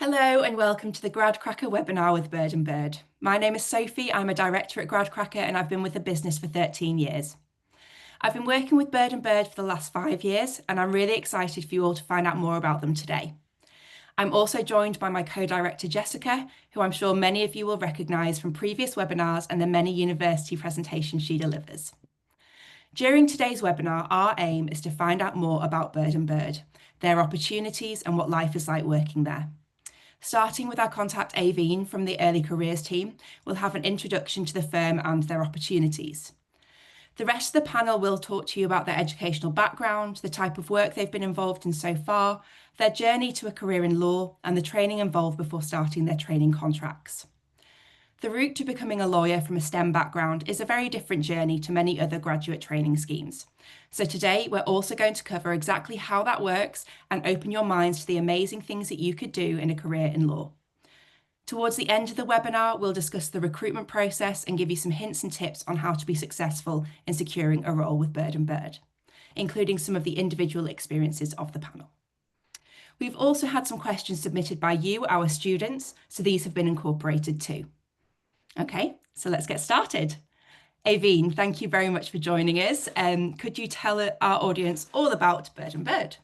Hello and welcome to the Gradcracker webinar with Bird and Bird. My name is Sophie, I'm a director at Gradcracker and I've been with the business for 13 years. I've been working with Bird and Bird for the last 5 years and I'm really excited for you all to find out more about them today. I'm also joined by my co-director Jessica, who I'm sure many of you will recognise from previous webinars and the many university presentations she delivers. During today's webinar, our aim is to find out more about Bird and Bird, their opportunities and what life is like working there. Starting with our contact Aveen from the Early Careers team, we'll have an introduction to the firm and their opportunities. The rest of the panel will talk to you about their educational background, the type of work they've been involved in so far, their journey to a career in law, and the training involved before starting their training contracts. The route to becoming a lawyer from a STEM background is a very different journey to many other graduate training schemes. So today we're also going to cover exactly how that works and open your minds to the amazing things that you could do in a career in law. Towards the end of the webinar, we'll discuss the recruitment process and give you some hints and tips on how to be successful in securing a role with Bird and Bird, including some of the individual experiences of the panel. We've also had some questions submitted by you, our students, so these have been incorporated too. Okay, so let's get started. Aveen, thank you very much for joining us. Could you tell our audience all about Bird and Bird?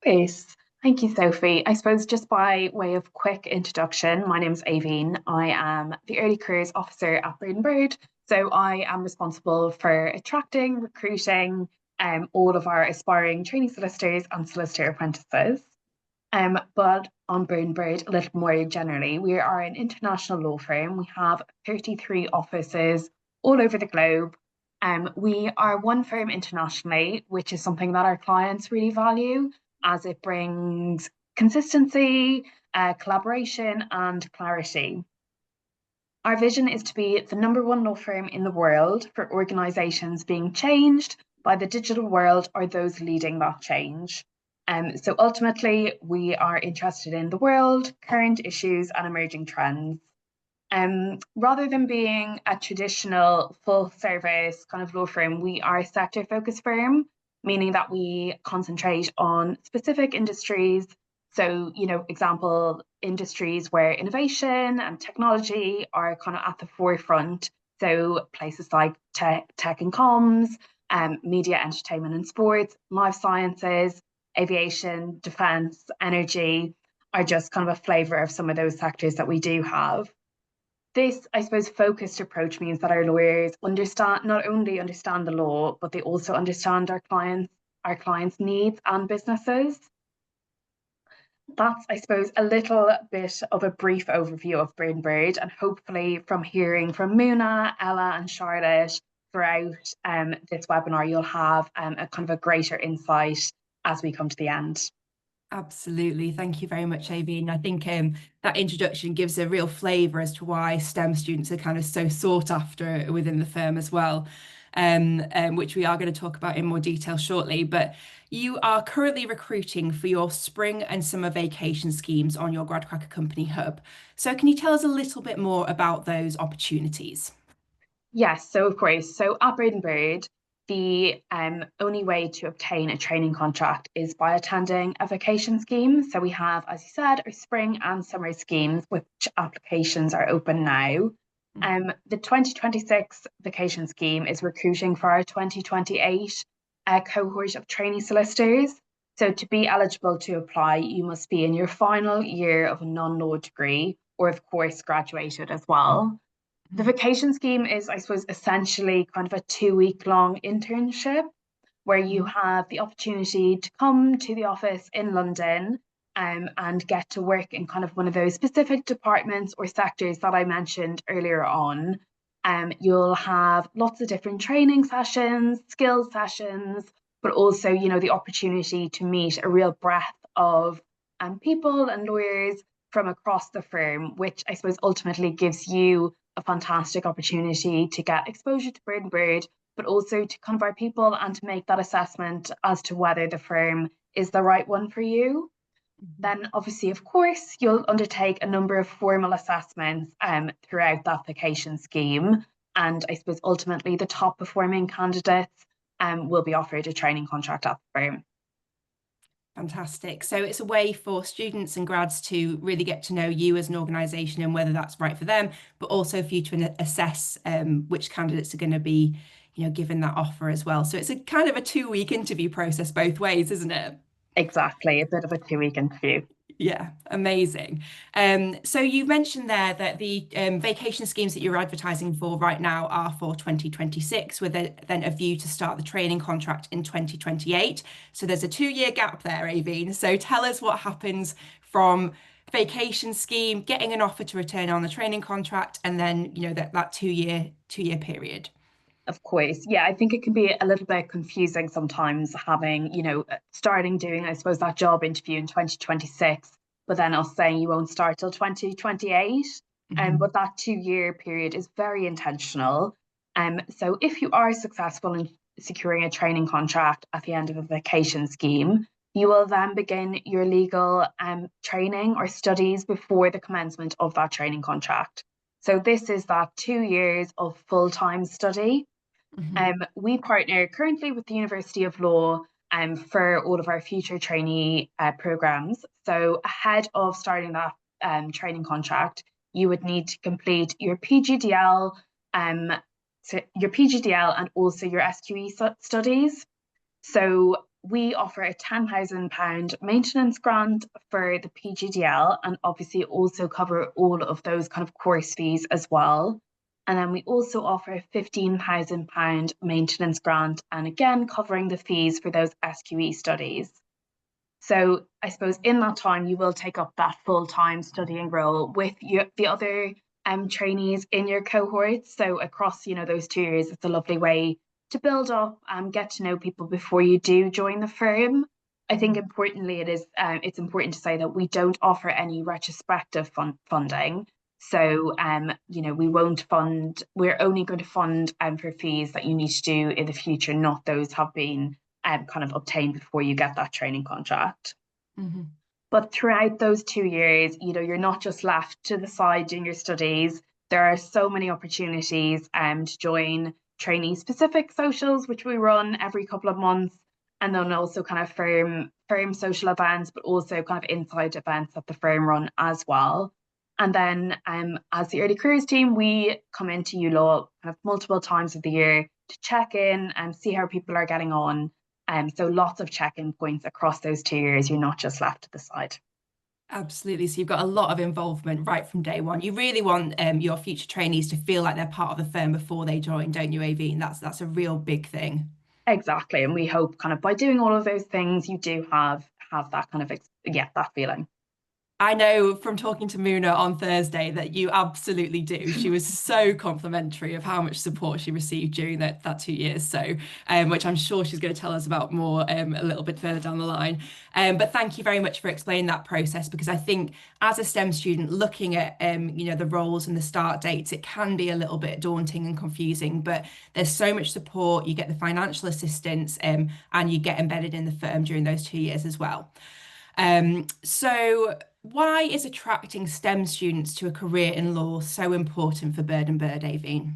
Great. Thank you, Sophie. I suppose just by way of quick introduction, my name is Aveen. I am the Early Careers Officer at Bird and Bird. So I am responsible for attracting, recruiting all of our aspiring trainee solicitors and solicitor apprentices. But on Bird and Bird, a little more generally, we are an international law firm. We have 33 offices all over the globe. We are one firm internationally, which is something that our clients really value, as it brings consistency, collaboration, and clarity. Our vision is to be the #1 law firm in the world for organisations being changed by the digital world or those leading that change. So ultimately, we are interested in the world, current issues, and emerging trends. Rather than being a traditional full-service kind of law firm, we are a sector-focused firm, meaning that we concentrate on specific industries. So, example, industries where innovation and technology are kind of at the forefront. So places like tech and comms, media, entertainment and sports, life sciences, aviation, defence, energy are just kind of a flavour of some of those sectors that we do have. This, I suppose, focused approach means that our lawyers not only understand the law, but they also understand our clients' needs and businesses. That's, I suppose, a little bit of a brief overview of Bird and Bird, and hopefully from hearing from Muna, Ella and Charlotte throughout this webinar, you'll have a kind of a greater insight as we come to the end. Absolutely. Thank you very much, Aveen. I think that introduction gives a real flavour as to why STEM students are kind of so sought after within the firm as well, which we are going to talk about in more detail shortly. But you are currently recruiting for your spring and summer vacation schemes on your Gradcracker Company Hub. So can you tell us a little bit more about those opportunities? Yes, so of course. So at Bird and Bird, the only way to obtain a training contract is by attending a vacation scheme. So we have, as you said, our spring and summer schemes, which applications are open now. The 2026 vacation scheme is recruiting for our 2028 cohort of trainee solicitors. So to be eligible to apply, you must be in your final year of a non-law degree, or of course graduated as well. The vacation scheme is, I suppose, essentially kind of a 2-week-long internship where you have the opportunity to come to the office in London and get to work in kind of one of those specific departments or sectors that I mentioned earlier on. You'll have lots of different training sessions, skills sessions, but also, the opportunity to meet a real breadth of people and lawyers from across the firm, which I suppose ultimately gives you a fantastic opportunity to get exposure to Bird and Bird, but also to kind of our people and to make that assessment as to whether the firm is the right one for you. Then obviously, of course, you'll undertake a number of formal assessments throughout the application scheme. And I suppose ultimately the top performing candidates will be offered a training contract at the firm. Fantastic. So it's a way for students and grads to really get to know you as an organisation and whether that's right for them, but also for you to assess which candidates are going to be, given that offer as well. So it's a kind of a 2 week interview process both ways, isn't it? Exactly, a bit of a 2 week interview. Yeah, amazing. So you mentioned there that the vacation schemes that you're advertising for right now are for 2026, with then a view to start the training contract in 2028. So there's a 2 year gap there, Aveen. So tell us what happens from vacation scheme, getting an offer to return on the training contract, and then that 2 year period. Of course. Yeah, I think it can be a little bit confusing sometimes having, starting doing, I suppose, that job interview in 2026, but then us saying you won't start till 2028. Mhm. But that 2 year period is very intentional. So if you are successful in securing a training contract at the end of a vacation scheme, you will then begin your legal training or studies before the commencement of that training contract. So this is that 2 years of full-time study. Mhm. We partner currently with the University of Law for all of our future trainee programs. So ahead of starting that training contract, you would need to complete your PGDL, um, and also your SQE studies. So we offer a £10,000 maintenance grant for the PGDL and obviously also cover all of those kind of course fees as well. And then we also offer a £15,000 maintenance grant and again covering the fees for those SQE studies. So I suppose in that time you will take up that full-time studying role with the other trainees in your cohort. So across, those 2 years, it's a lovely way to build up and get to know people before you do join the firm. I think Mhm. importantly, it's important to say that we don't offer any retrospective funding. So we won't fund, we're only going to fund for fees that you need to do in the future, not those have been kind of obtained before you get that training contract. Mhm. But throughout those 2 years, you're not just left to the side doing your studies. There are so many opportunities to join trainee specific socials, which we run every couple of months, and then also kind of firm social events, but also kind of inside events that the firm run as well. And then as the early careers team, we come into ULaw kind of multiple times of the year to check in and see how people are getting on. So lots of check-in points across those 2 years. You're not just left to the side. Absolutely. So you've got a lot of involvement right from day one. You really want your future trainees to feel like they're part of the firm before they join, don't you, Aveen? That's a real big thing. Exactly. And we hope kind of by doing all of those things, you do have that kind of that feeling. I know from talking to Muna on Thursday that you absolutely do. She was so complimentary of how much support she received during that 2 years. So, which I'm sure she's going to tell us about more a little bit further down the line. But thank you very much for explaining that process because I think as a STEM student looking at the roles and the start dates, it can be a little bit daunting and confusing. But there's so much support. You get the financial assistance, and you get embedded in the firm during those 2 years as well. So why is attracting STEM students to a career in law so important for Bird and Bird, Aveen?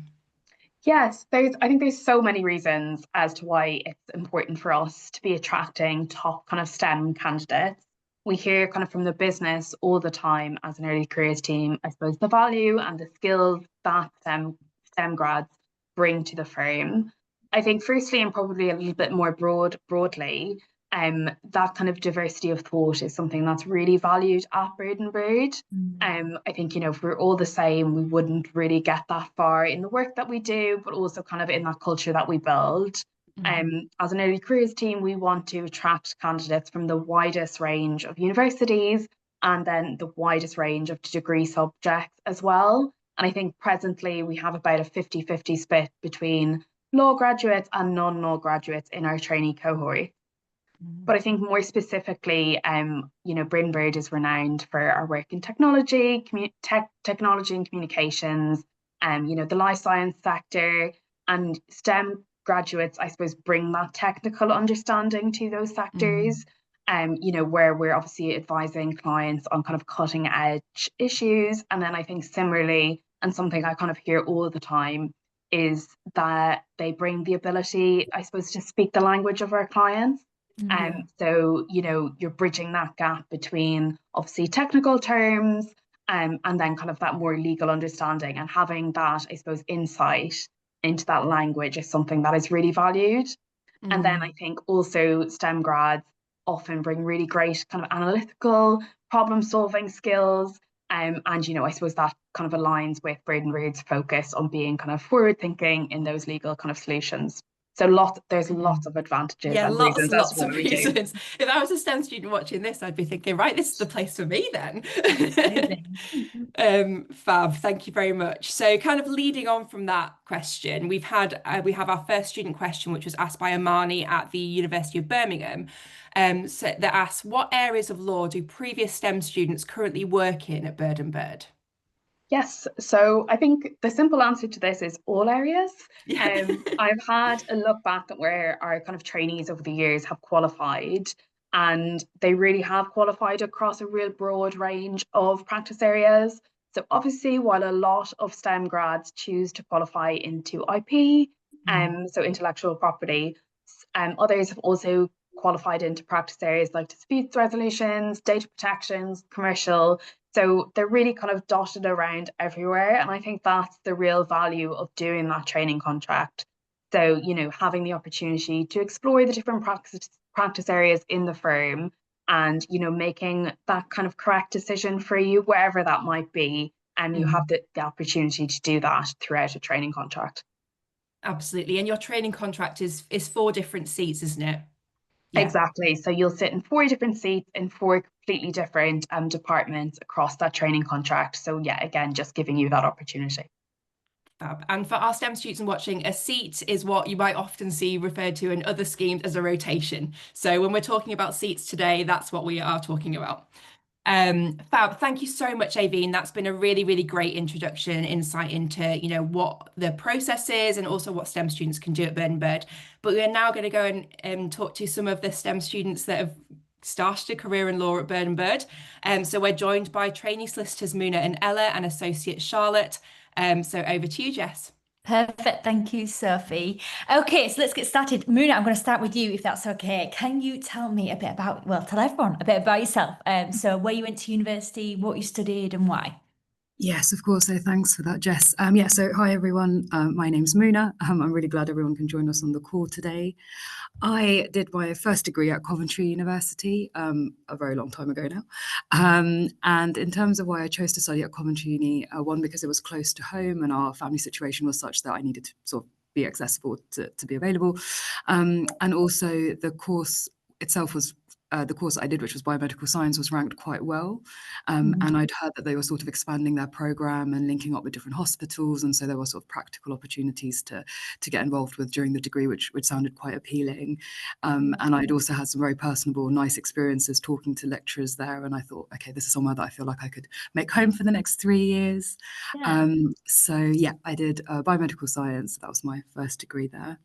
Yes, I think there's so many reasons as to why it's important for us to be attracting top kind of STEM candidates. We hear kind of from the business all the time as an early careers team, I suppose the value and the skills that STEM grads bring to the firm. I think firstly and probably a little bit more broadly, that kind of diversity of thought is something that's really valued at Bird and Bird. I think, if we're all the same, we wouldn't really get that far in the work that we do, but also kind of in that culture that we build. Mhm. As an early careers team, we want to attract candidates from the widest range of universities and then the widest range of degree subjects as well. And I think presently we have about a 50-50 split between law graduates and non-law graduates in our trainee cohort. But I think more specifically, Bird is renowned for our work in technology, technology and communications, the life science sector, and STEM graduates, I suppose, bring that technical understanding to those Mhm. sectors. Where we're obviously advising clients on kind of cutting edge issues. And then I think similarly, and something I kind of hear all the time, is that they bring the ability, I suppose, to speak the language of our clients. And so, you're bridging that gap between obviously technical terms and then kind of that more legal understanding and having that, I suppose, insight into that language is something that is really valued. And then I Mm. think also STEM grads often bring really great kind of analytical problem solving skills. And, I suppose that kind of aligns with Braden Reid's focus on being kind of forward thinking in those legal kind of solutions. So there's lots of advantages Yeah, and lots reasons and as to lots why of we do. reasons. If I was a STEM student watching this, I'd be thinking, right, this is the place for me then. Absolutely. Fab, thank you very much. So, kind of leading on from that question, we have our first student question, which was asked by Amani at the University of Birmingham. So that asks, what areas of law do previous STEM students currently work in at Bird and Bird? Yes, so I think the simple answer to this is all areas. Yeah. I've had a look back at where our kind of trainees over the years have qualified, and they really have qualified across a real broad range of practice areas. So obviously, while a lot of STEM grads choose to qualify into IP, Mm. so intellectual property, others have also qualified into practice areas like disputes resolutions, data protections, commercial. So they're really kind of dotted around everywhere. And I think that's the real value of doing that training contract. So, having the opportunity to explore the different practice areas in the firm and, making that kind of correct decision for you, wherever that might be. And you have Mm. the opportunity to do that throughout a training contract. Absolutely. And your training contract is 4 different seats, isn't it? Yeah. Exactly. So you'll sit in 4 different seats in 4 completely different departments across that training contract. So yeah, again, just giving you that opportunity. Fab. And for our STEM students watching, a seat is what you might often see referred to in other schemes as a rotation. So when we're talking about seats today, that's what we are talking about. Fab, thank you so much, Aveen. That's been a really, really great introduction, insight into, what the process is and also what STEM students can do at Bird and Bird. But we're now going to go and talk to some of the STEM students that have started a career in law at Bird and Bird. So we're joined by trainee solicitors Muna and Ella and associate Charlotte. So over to you, Jess. Perfect. Thank you, Sophie. Okay, so let's get started. Muna, I'm going to start with you if that's okay. Can you tell me a bit about, well, tell everyone a bit about yourself? So where you went to university, what you studied, and why? Yes, of course. So thanks for that, Jess. Yeah, so hi everyone. My name's Muna. I'm really glad everyone can join us on the call today. I did my first degree at Coventry University a very long time ago now. And in terms of why I chose to study at Coventry Uni, one, because it was close to home and our family situation was such that I needed to sort of be accessible to be available. And also the course itself was the course I did, which was biomedical science, was ranked quite well. And I'd heard that they were sort of expanding their program and linking up with different hospitals. And so there were sort of practical opportunities to get involved with during the degree, which sounded quite appealing. And I'd also had some very personable, nice experiences talking to lecturers there. And I thought, okay, this is somewhere that I feel like I could make home for the next 3 years. Yeah. So yeah, I did biomedical science. That was my first degree there.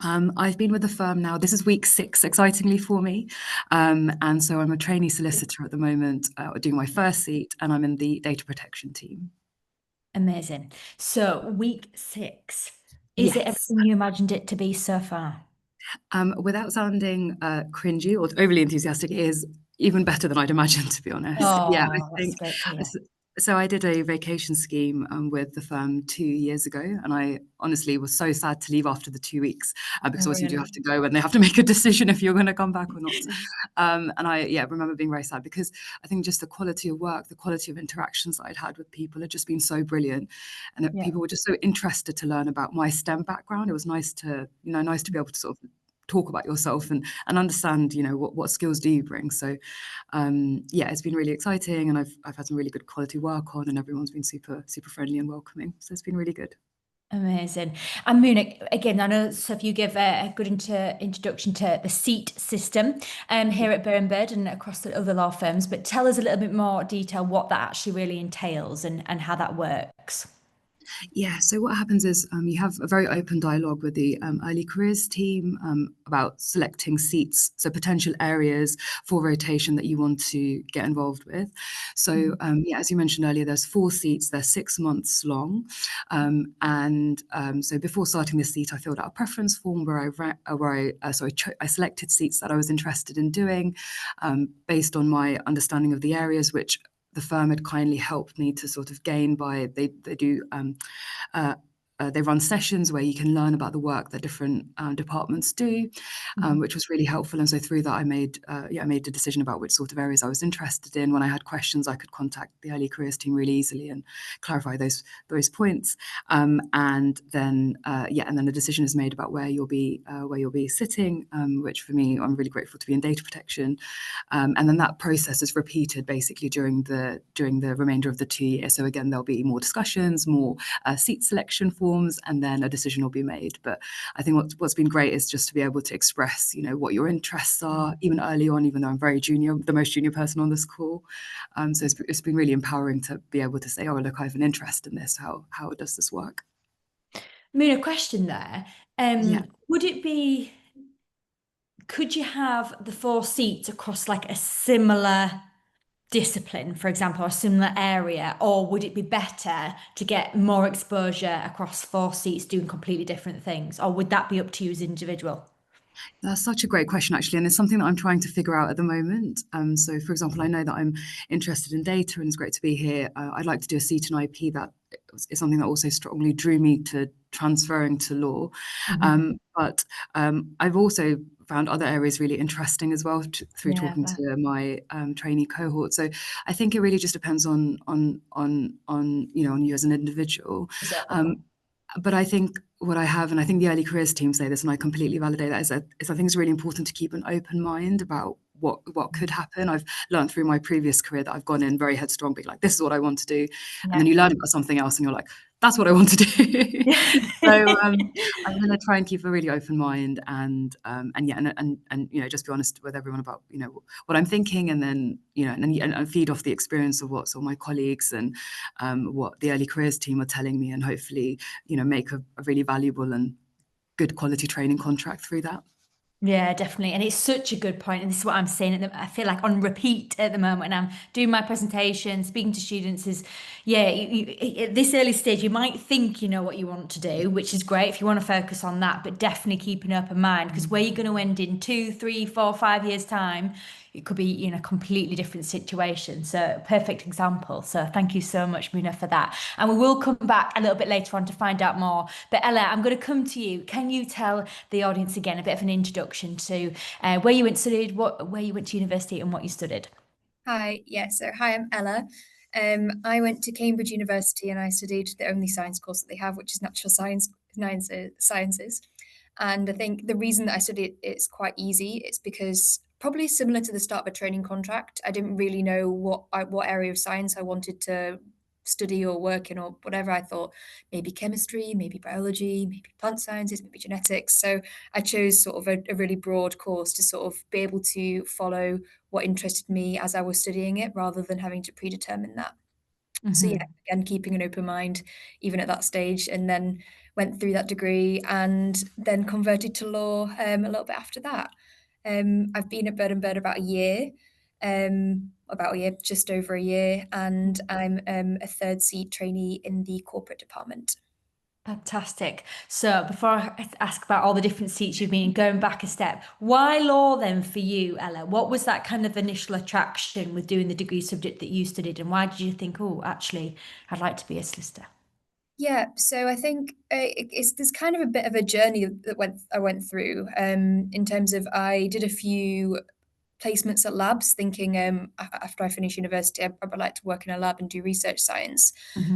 I've been with the firm now. This is week 6, excitingly for me. And so I'm a trainee solicitor at the moment, doing my first seat, and I'm in the data protection team. Amazing. So week 6, is it Yes. everything you imagined it to be so far? Without sounding cringy or overly enthusiastic, it is even better than I'd imagined, to be honest. Yeah, I Oh, that's think great to hear. so. I did a vacation scheme with the firm 2 years ago, and I honestly was so sad to leave after the 2 weeks because obviously you do Really? have to go and they have to make a decision if you're going to come back or not. And I, yeah, remember being very sad because I think just the quality of work, the quality of interactions that I'd had with people had just been so brilliant, and Yeah. people were just so interested to learn about my STEM background. It was nice to, nice to be able to sort of talk about yourself and understand, what skills do you bring. So yeah, it's been really exciting, and I've had some really good quality work on, and everyone's been super friendly and welcoming. So it's been really good. Amazing. And Munich, again, I know so if you give a good introduction to the seat system here at Bird and across the other law firms, but tell us a little bit more detail what that actually really entails and how that works. Yeah, so what happens is you have a very open dialogue with the early careers team about selecting seats, so potential areas for rotation that you want to get involved with. So yeah, as you mentioned earlier, there's 4 seats, they're 6 months long. So before starting the seat, I filled out a preference form where I selected seats that I was interested in doing based on my understanding of the areas, which the firm had kindly helped me to sort of gain by they do they run sessions where you can learn about the work that different departments do, which was really helpful. And so through that, I made a decision about which sort of areas I was interested in. When I had questions, I could contact the early careers team really easily and clarify those points. And then the decision is made about where you'll be sitting, which for me, I'm really grateful to be in data protection. And then that process is repeated basically during the remainder of the 2 years. So again, there'll be more discussions, more seat selection forms, and then a decision will be made. But I think what's been great is just to be able to express, what your interests are, even early on, even though I'm very junior, the most junior person on this call. So it's been really empowering to be able to say, oh, look, I have an interest in this. How does this work? Muna, question there. Yeah. Could you have the 4 seats across like a similar discipline, for example, or a similar area, or would it be better to get more exposure across 4 seats doing completely different things, or would that be up to you as an individual? That's such a great question, actually, and it's something that I'm trying to figure out at the moment. So, for example, I know that I'm interested in data, and it's great to be here. I'd like to do a seat in IP. That is something that also strongly drew me to transferring to law. But I've also found other areas really interesting as well through talking to my trainee cohort. So I think it really just depends on you as an individual. But I think what I have, and I think the early careers team say this, and I completely validate that, is I think it's really important to keep an open mind about what could happen. I've learned through my previous career that I've gone in very headstrong, being like, this is what I want to do. And then you learn about something else and you're like, that's what I want to do. So I'm going to try and keep a really open mind and just be honest with everyone about what I'm thinking, and then and feed off the experience of what my colleagues and what the early careers team are telling me, and hopefully make a really valuable and good quality training contract through that. Yeah, definitely. And it's such a good point. And this is what I'm saying. I feel like on repeat at the moment, and I'm doing my presentation, speaking to students is, at this early stage, you might think you know what you want to do, which is great if you want to focus on that, but definitely keep an open mind, because where you're going to end in 2, 3, 4, 5 years' time, it could be in a completely different situation. So perfect example. So thank you so much, Muna, for that. And we will come back a little bit later on to find out more. But Ella, I'm going to come to you. Can you tell the audience again a bit of an introduction to where you went studied, where you went to university, and what you studied? Hi, hi, I'm Ella. I went to Cambridge University and I studied the only science course that they have, which is natural sciences. And I think the reason that I studied it's quite easy. It's because probably similar to the start of a training contract. I didn't really know what area of science I wanted to study or work in or whatever. I thought maybe chemistry, maybe biology, maybe plant sciences, maybe genetics. So I chose sort of a really broad course to sort of be able to follow what interested me as I was studying it, rather than having to predetermine that. So yeah, again, keeping an open mind even at that stage, and then went through that degree and then converted to law a little bit after that. I've been at Bird & Bird about a year, just over a year, and I'm a third seat trainee in the corporate department. Fantastic. So before I ask about all the different seats you've been in, going back a step, why law then for you, Ella? What was that kind of initial attraction with doing the degree subject that you studied, and why did you think, oh, actually, I'd like to be a solicitor? Yeah, so I think there's kind of a bit of a journey that I went through in terms of I did a few placements at labs, thinking after I finish university, I would like to work in a lab and do research science.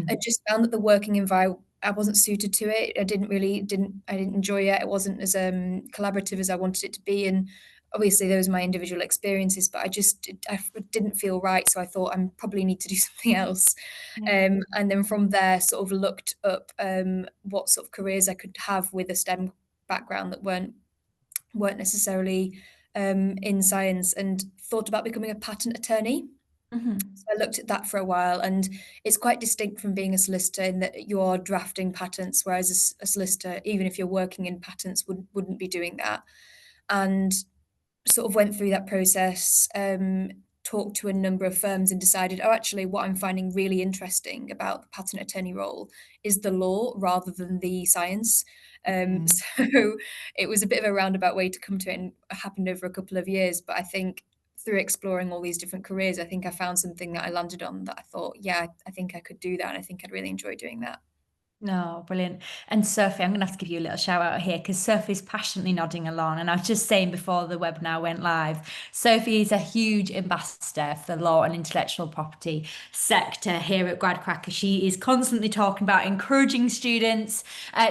I just found that the working environment, I wasn't suited to it. I didn't enjoy it. It wasn't as collaborative as I wanted it to be, and obviously those are my individual experiences, but I didn't feel right. So I thought I probably need to do something else. And then from there, sort of looked up what sort of careers I could have with a STEM background that weren't necessarily in science, and thought about becoming a patent attorney. Mhm. So I looked at that for a while, and it's quite distinct from being a solicitor in that you're drafting patents, whereas a solicitor, even if you're working in patents, wouldn't be doing that. And sort of went through that process, talked to a number of firms and decided, oh, actually, what I'm finding really interesting about the patent attorney role is the law rather than the science. So it was a bit of a roundabout way to come to it, and it happened over a couple of years. But I think through exploring all these different careers, I think I found something that I landed on that I thought, yeah, I think I could do that. And I think I'd really enjoy doing that. No, brilliant. And Sophie, I'm going to have to give you a little shout out here because Sophie's passionately nodding along. And I was just saying before the webinar went live, Sophie is a huge ambassador for the law and intellectual property sector here at Gradcracker. She is constantly talking about encouraging students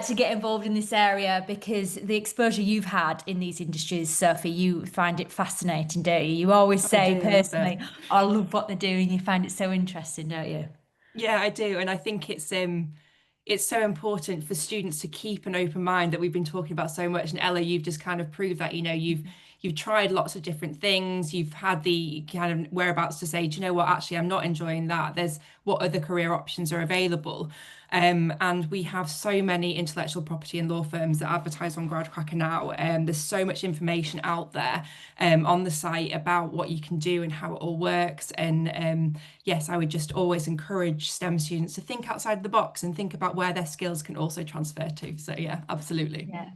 to get involved in this area because the exposure you've had in these industries, Sophie, you find it fascinating, don't you? You always I say do love it. personally, I love what they're doing. You find it so interesting, don't you? Yeah, I do, and I think it's so important for students to keep an open mind that we've been talking about so much. And Ella, you've just kind of proved that, you've tried lots of different things. You've had the kind of whereabouts to say, do you know what, actually, I'm not enjoying that. There's what other career options are available. And we have so many intellectual property and law firms that advertise on Gradcracker now. There's so much information out there on the site about what you can do and how it all works. And yes, I would just always encourage STEM students to think outside the box and think about where their skills can also transfer to. So yeah, absolutely. Yeah.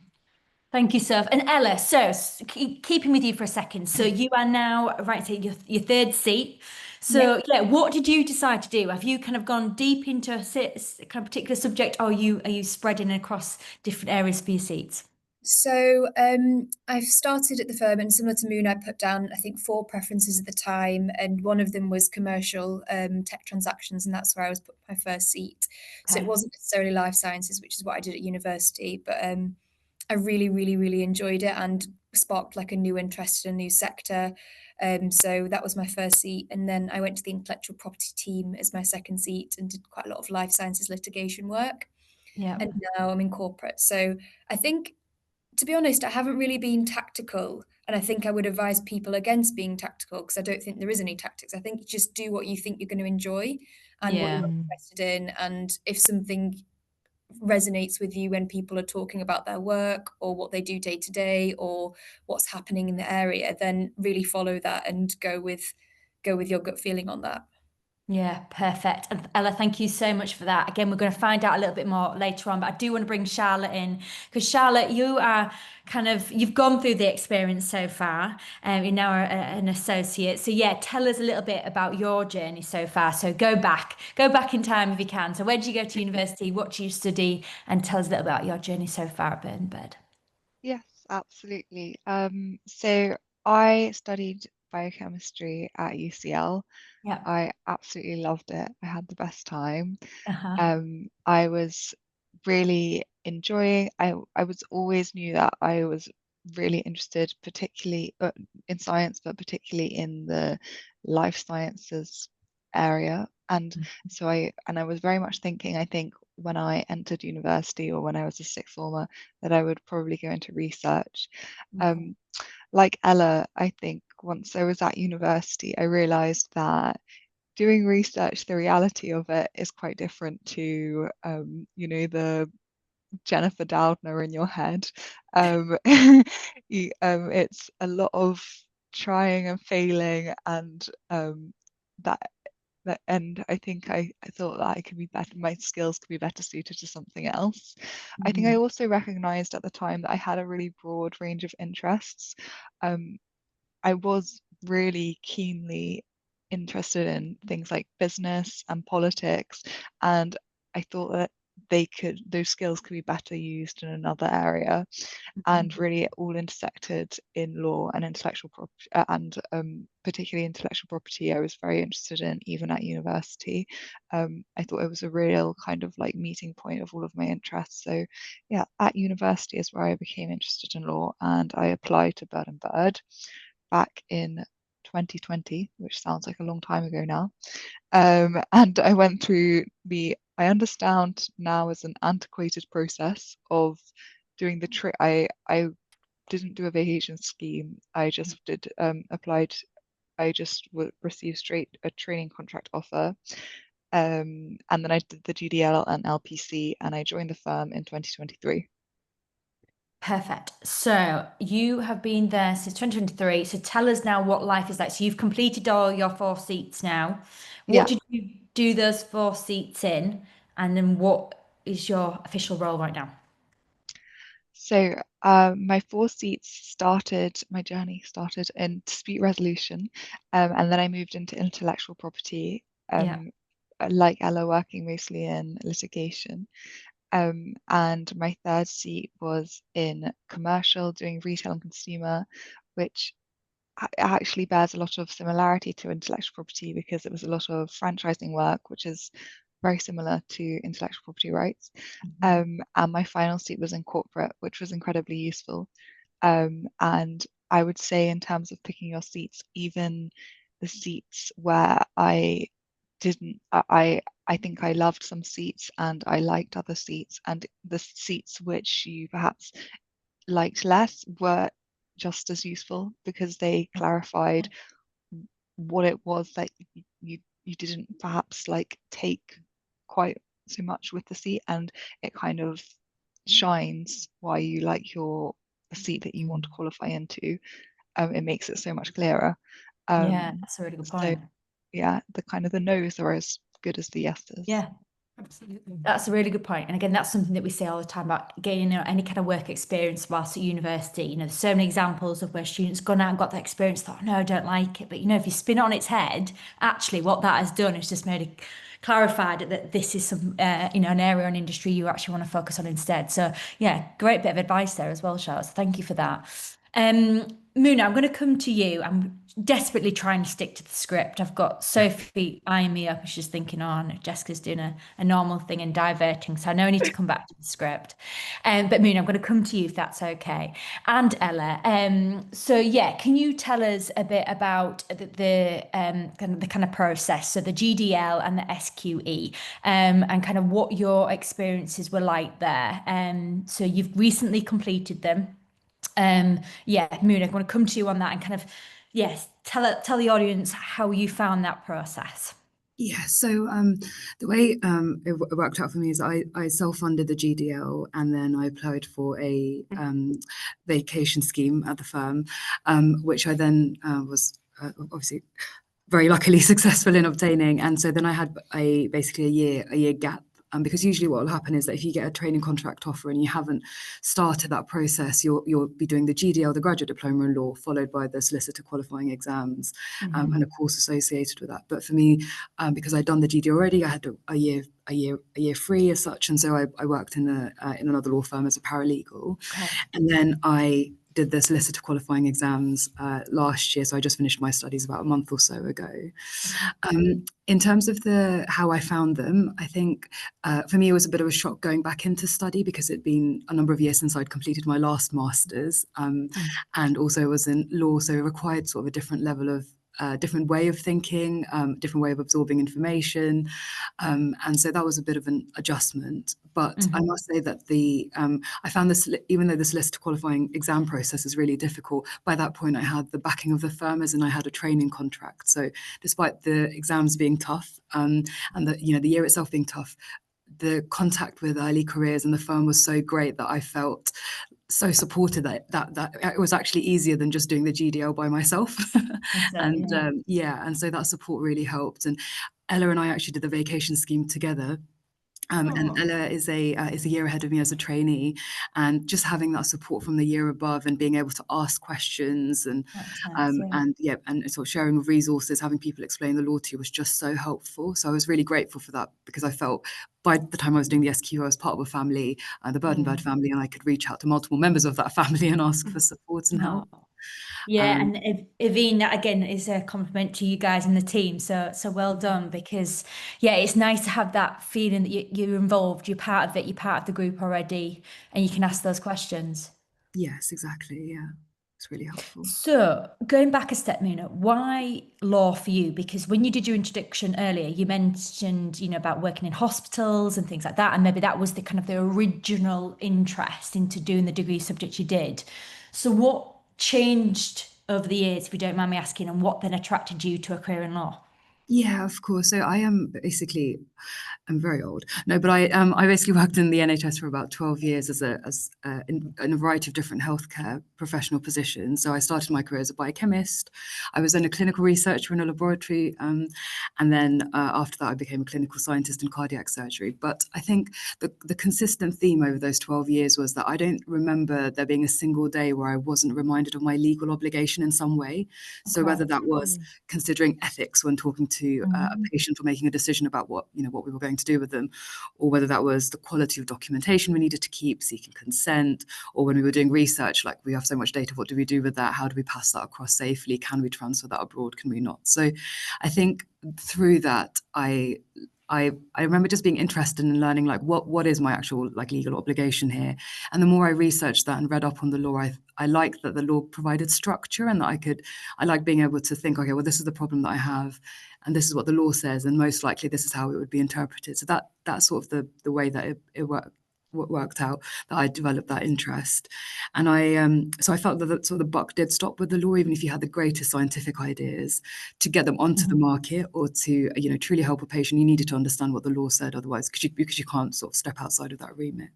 Thank you, Soph. And Ella, so keeping with you for a second. So you are now, right, so your third seat. Yeah. So yeah, what did you decide to do? Have you kind of gone deep into kind of particular subject, or are you spreading across different areas for your seats? So I've started at the firm, and similar to Moon, I put down I think four preferences at the time, and one of them was commercial tech transactions, and that's where I was put my first seat. So it Okay. wasn't necessarily life sciences, which is what I did at university, but I really, really, really enjoyed it and sparked like a new interest in a new sector. So that was my first seat, and then I went to the intellectual property team as my second seat and did quite a lot of life sciences litigation work. Yeah. And now I'm in corporate. So I think, to be honest, I haven't really been tactical. And I think I would advise people against being tactical because I don't think there is any tactics. I think you just do what you think you're going to enjoy and what Yeah. you're interested in. And if something resonates with you when people are talking about their work or what they do day to day or what's happening in the area, then really follow that and go with your gut feeling on that. Yeah, perfect. And Ella, thank you so much for that. Again, we're going to find out a little bit more later on, but I do want to bring Charlotte in because Charlotte, you are you've gone through the experience so far. You're now an associate. So yeah, tell us a little bit about your journey so far. So go back in time if you can. So where did you go to university? What did you study? And tell us a little about your journey so far at Bird and Bird. Yes, absolutely. So I studied biochemistry at UCL. Yeah. I absolutely loved it. I had the best time. Uh-huh. I was really enjoying. I was always knew that I was really interested, particularly in science, but particularly in the life sciences area. And so I was very much thinking, I think when I entered university or when I was a sixth former, that I would probably go into research. Okay. Like Ella, I think once I was at university, I realized that doing research, the reality of it is quite different to, the Jennifer Doudna in your head. It's a lot of trying and failing, and that and I think I thought that I could be better, my skills could be better suited to something else. I think I Mhm. also recognized at the time that I had a really broad range of interests. Um, I was really keenly interested in things like business and politics, and I thought that those skills could be better used in another area, and really it all intersected in law and intellectual property, and particularly intellectual property I was very interested in even at university. I thought it was a real kind of like meeting point of all of my interests. So yeah, at university is where I became interested in law, and I applied to Bird and Bird back in 2020, which sounds like a long time ago now. And I went through I understand now as an antiquated process of doing the trick. I didn't do a vacation scheme. I just did applied I just received straight a training contract offer. And then I did the GDL and LPC, and I joined the firm in 2023. Perfect. So you have been there since 2023. So tell us now what life is like. So you've completed all your 4 seats now. What Yeah. did you do those 4 seats in? And then what is your official role right now? So my 4 seats my journey started in dispute resolution, and then I moved into intellectual property, Yeah. like Ella, working mostly in litigation. And my third seat was in commercial, doing retail and consumer, which actually bears a lot of similarity to intellectual property because it was a lot of franchising work, which is very similar to intellectual property rights. And my final seat was in corporate, which was incredibly useful. And I would say, in terms of picking your seats, even the seats where I didn't, I think I loved some seats and I liked other seats, and the seats which you perhaps liked less were just as useful because they clarified what it was that you didn't perhaps like take quite so much with the seat, and it kind of shines why you like the seat that you want to qualify into. It makes it so much clearer. Yeah, Um, that's a really good so point. yeah, the no's are as good as the yeses. Yeah. Absolutely. That's a really good point. And again, that's something that we say all the time about gaining, any kind of work experience whilst at university. There's so many examples of where students gone out and got that experience, thought, no, I don't like it. But if you spin it on its head, actually what that has done is just made it clarified that this is some, an area and industry you actually want to focus on instead. So yeah, great bit of advice there as well, Charlotte. So thank you for that. Muna, I'm going to come to you. I'm desperately trying to stick to the script. I've got Sophie eyeing me up and she's thinking, oh, no, Jessica's doing a normal thing and diverting. So I know I need to come back to the script. But Muna, I'm going to come to you if that's okay. And Ella. So yeah, can you tell us a bit about the kind of process? So the GDL and the SQE, and kind of what your experiences were like there. So you've recently completed them. Yeah, Moon, I want to come to you on that and kind of, yes, tell the audience how you found that process. Yeah, so the way it worked out for me is I self-funded the GDL and then I applied for a vacation scheme at the firm, which I then was obviously very luckily successful in obtaining. And so then I had basically a year gap. Because usually what will happen is that if you get a training contract offer and you haven't started that process, you'll be doing the GDL, the graduate diploma in law, followed by the solicitor qualifying exams, and a course associated with that. But for me, because I'd done the GDL already, I had a year free as such, and so I worked in another law firm as a paralegal, and then I did the solicitor qualifying exams last year. So I just finished my studies about a month or so ago. In terms of how I found them, I think for me it was a bit of a shock going back into study because it'd been a number of years since I'd completed my last master's, and also was in law, so it required sort of a different level of different way of thinking, different way of absorbing information. And so that was a bit of an adjustment. But I must say that I found this, even though the solicitor qualifying exam process is really difficult, by that point I had the backing of the firm, as in I had a training contract. So despite the exams being tough, and the year itself being tough, the contact with early careers and the firm was so great that I felt so supported that it was actually easier than just doing the GDL by myself. And and so that support really helped. And Ella and I actually did the vacation scheme together. And Ella is a year ahead of me as a trainee, and just having that support from the year above and being able to ask questions and sort of sharing of resources, having people explain the law to you was just so helpful. So I was really grateful for that because I felt by the time I was doing the SQ, I was part of a family, the Bird and Bird family, and I could reach out to multiple members of that family and ask for support and help. Yeah, and Evine, that again is a compliment to you guys and the team. So well done, because yeah, it's nice to have that feeling that you're involved, you're part of it, you're part of the group already, and you can ask those questions. Yes, exactly. Yeah, it's really helpful. So going back a step, Muna, why law for you? Because when you did your introduction earlier, you mentioned, about working in hospitals and things like that, and maybe that was the original interest into doing the degree subject you did. So what changed over the years, if you don't mind me asking, and what then attracted you to a career in law? Yeah, of course. So I am basically, I'm very old. No, but I basically worked in the NHS for about 12 years in a variety of different healthcare professional positions. So I started my career as a biochemist. I was then a clinical researcher in a laboratory, and then after that I became a clinical scientist in cardiac surgery. But I think the consistent theme over those 12 years was that I don't remember there being a single day where I wasn't reminded of my legal obligation in some way. So whether that was considering ethics when talking to a patient or making a decision about what we were going to do with them, or whether that was the quality of documentation we needed to keep, seeking consent, or when we were doing research, like we have so much data, what do we do with that? How do we pass that across safely? Can we transfer that abroad? Can we not? So I think through that, I remember just being interested in learning like what is my actual like legal obligation here. And the more I researched that and read up on the law, I liked that the law provided structure, and that I like being able to think, okay, well, this is the problem that I have, and this is what the law says, and most likely this is how it would be interpreted. So that's sort of the way that it worked out, that I developed that interest. And so I felt that sort of the buck did stop with the law, even if you had the greatest scientific ideas, to get them onto the market or to truly help a patient, you needed to understand what the law said, otherwise, because you can't sort of step outside of that remit.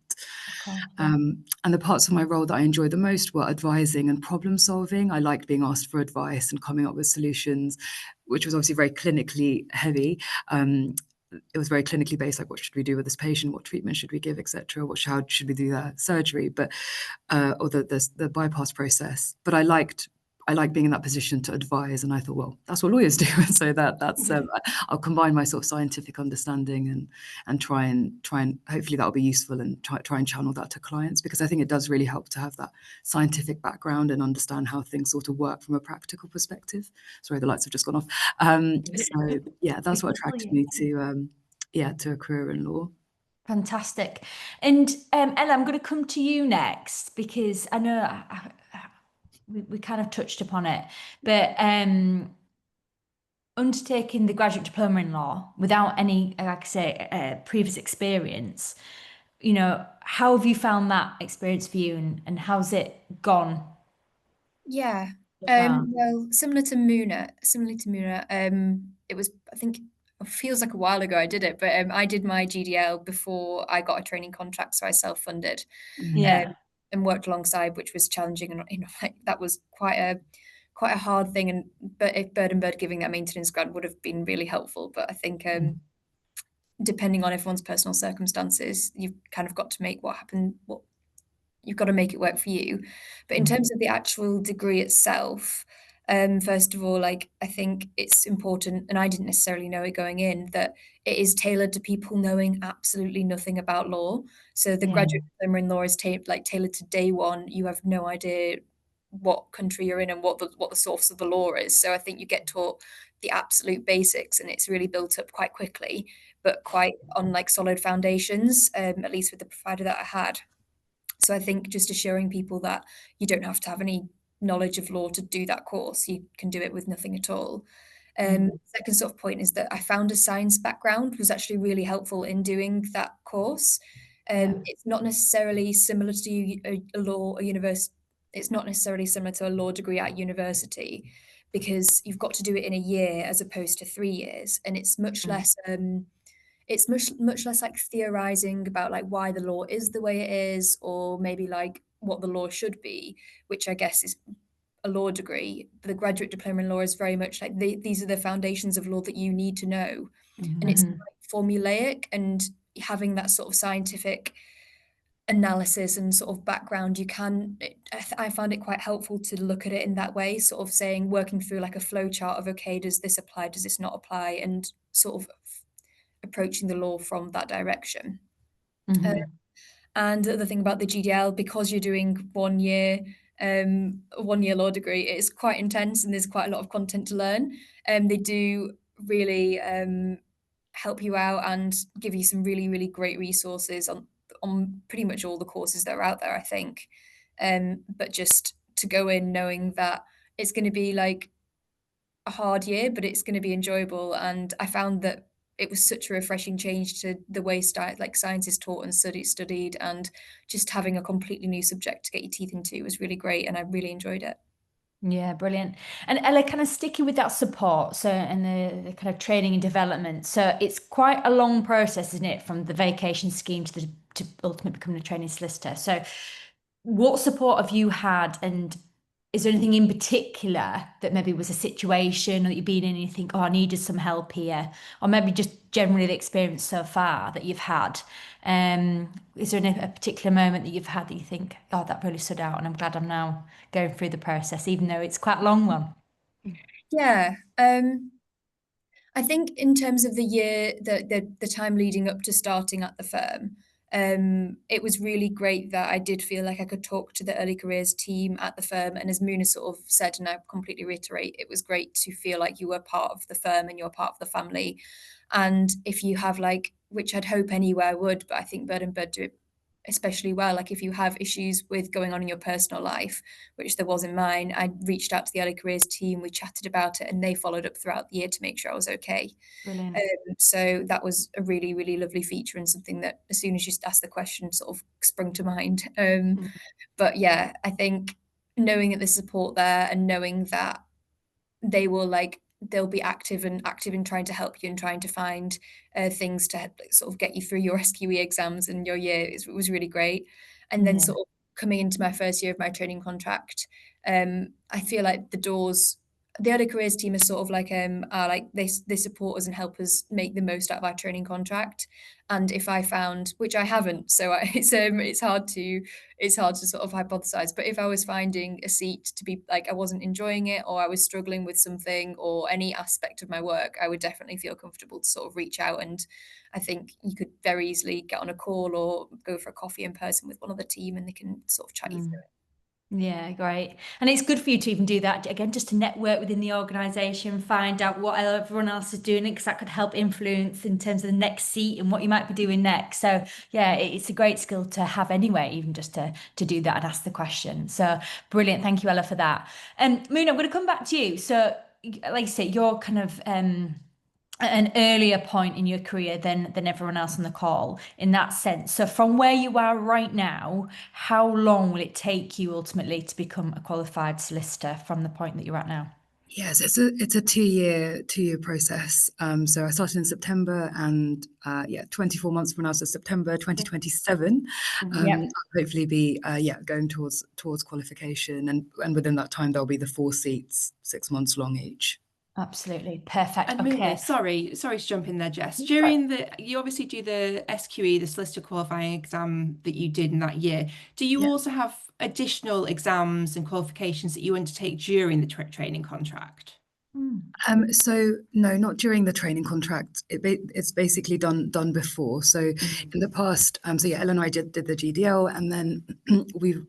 And the parts of my role that I enjoyed the most were advising and problem solving. I liked being asked for advice and coming up with solutions, which was obviously very clinically heavy. It was very clinically based, like what should we do with this patient, what treatment should we give, etc. How should we do that surgery, but or the bypass process. But I liked being in that position to advise, and I thought, well, that's what lawyers do. So that's I'll combine my sort of scientific understanding and try and hopefully that'll be useful, and try and channel that to clients, because I think it does really help to have that scientific background and understand how things sort of work from a practical perspective. Sorry, the lights have just gone off. So yeah, that's what attracted me to a career in law. Fantastic. And Ella, I'm going to come to you next, because I know we kind of touched upon it, but undertaking the graduate diploma in law without any, like I say, previous experience, how have you found that experience for you, and how's it gone? Yeah. so far? Well, similarly to Muna, it was, I think, it feels like a while ago I did it, but I did my GDL before I got a training contract, so I self-funded Yeah. and worked alongside, which was challenging, and like that was quite a hard thing. And but if Bird and Bird giving that maintenance grant would have been really helpful, but I think depending on everyone's personal circumstances, you've kind of got to make what you've got to make it work for you. But in terms of the actual degree itself, first of all, like I think it's important, and I didn't necessarily know it going in, that it is tailored to people knowing absolutely nothing about law. So the graduate diploma in law is tailored to day one. You have no idea what country you're in and what the source of the law is. So I think you get taught the absolute basics, and it's really built up quite quickly, but quite on like solid foundations, at least with the provider that I had. So I think just assuring people that you don't have to have any knowledge of law to do that course. You can do it with nothing at all. Second sort of point is that I found a science background was actually really helpful in doing that course. It's not necessarily similar to a university. It's not necessarily similar to a law degree at university, because you've got to do it in a year as opposed to 3 years, and it's much less much less like theorizing about like why the law is the way it is, or maybe like what the law should be, which I guess is a law degree. But the graduate diploma in law is very much like these are the foundations of law that you need to know, and it's like formulaic, and having that sort of scientific analysis and sort of background, I found it quite helpful to look at it in that way, sort of saying, working through like a flow chart of, okay, does this apply, does this not apply, and sort of approaching the law from that direction. And the other thing about the GDL, because you're doing 1 year, 1 year law degree, it's quite intense and there's quite a lot of content to learn. They do really help you out and give you some really, really great resources on pretty much all the courses that are out there, I think. But just to go in knowing that it's going to be like a hard year, but it's going to be enjoyable. And I found that it was such a refreshing change to the way science is taught and studied, and just having a completely new subject to get your teeth into was really great, and I really enjoyed it. Yeah, brilliant. And Ella, kind of sticking with that support, so and the kind of training and development. So it's quite a long process, isn't it, from the vacation scheme to the to ultimately becoming a training solicitor. So what support have you had, and is there anything in particular that maybe was a situation that you've been in and you think, oh, I needed some help here, or maybe just generally the experience so far that you've had? Is there a particular moment that you've had that you think, oh, that really stood out, and I'm glad I'm now going through the process, even though it's quite a long one? Yeah. I think in terms of the year, the time leading up to starting at the firm, it was really great that I did feel like I could talk to the early careers team at the firm. And as Muna sort of said, and I completely reiterate, it was great to feel like you were part of the firm and you're part of the family. And if you have like, which I'd hope anywhere would, but I think Bird and Bird do it especially well. Like if you have issues with going on in your personal life, which there was in mine, I reached out to the early careers team, we chatted about it, and they followed up throughout the year to make sure I was okay. Brilliant. So that was a really, really lovely feature and something that as soon as you asked the question sort of sprung to mind. Mm. But yeah, I think knowing that there's support there and knowing that they will like they'll be active in trying to help you and trying to find things to sort of get you through your SQE exams and your year it was really great. And then Yeah. sort of coming into my first year of my training contract, I feel like the early careers team is sort of like are like they support us and help us make the most out of our training contract. And if I found, which I haven't, so it's hard to sort of hypothesize. But if I was finding a seat to be like I wasn't enjoying it, or I was struggling with something or any aspect of my work, I would definitely feel comfortable to sort of reach out. And I think you could very easily get on a call or go for a coffee in person with one of the team and they can sort of chat you through Mm. it. Yeah, great. And it's good for you to even do that again, just to network within the organization, find out what everyone else is doing, because that could help influence in terms of the next seat and what you might be doing next. So yeah, it's a great skill to have anyway, even just to do that and ask the question. So brilliant. Thank you, Ella, for that. And Moon, I'm going to come back to you. So like you say, you're kind of at an earlier point in your career than everyone else on the call in that sense. So from where you are right now, how long will it take you ultimately to become a qualified solicitor from the point that you're at now? Yes, it's a two year process. So I started in September, and yeah, 24 months from now, so September 2027. Yep. I'll hopefully be going towards qualification, and within that time there'll be the 4 seats, 6 months long each. Absolutely. Perfect. And Muna, Okay. sorry to jump in there, Jess. Right. You obviously do the SQE, the solicitor qualifying exam that you did in that year. Do you Yeah. also have additional exams and qualifications that you undertake during the training contract? Mm. So no, not during the training contract. It's basically done before. So in the past, so yeah, Ellen and I did the GDL, and then we've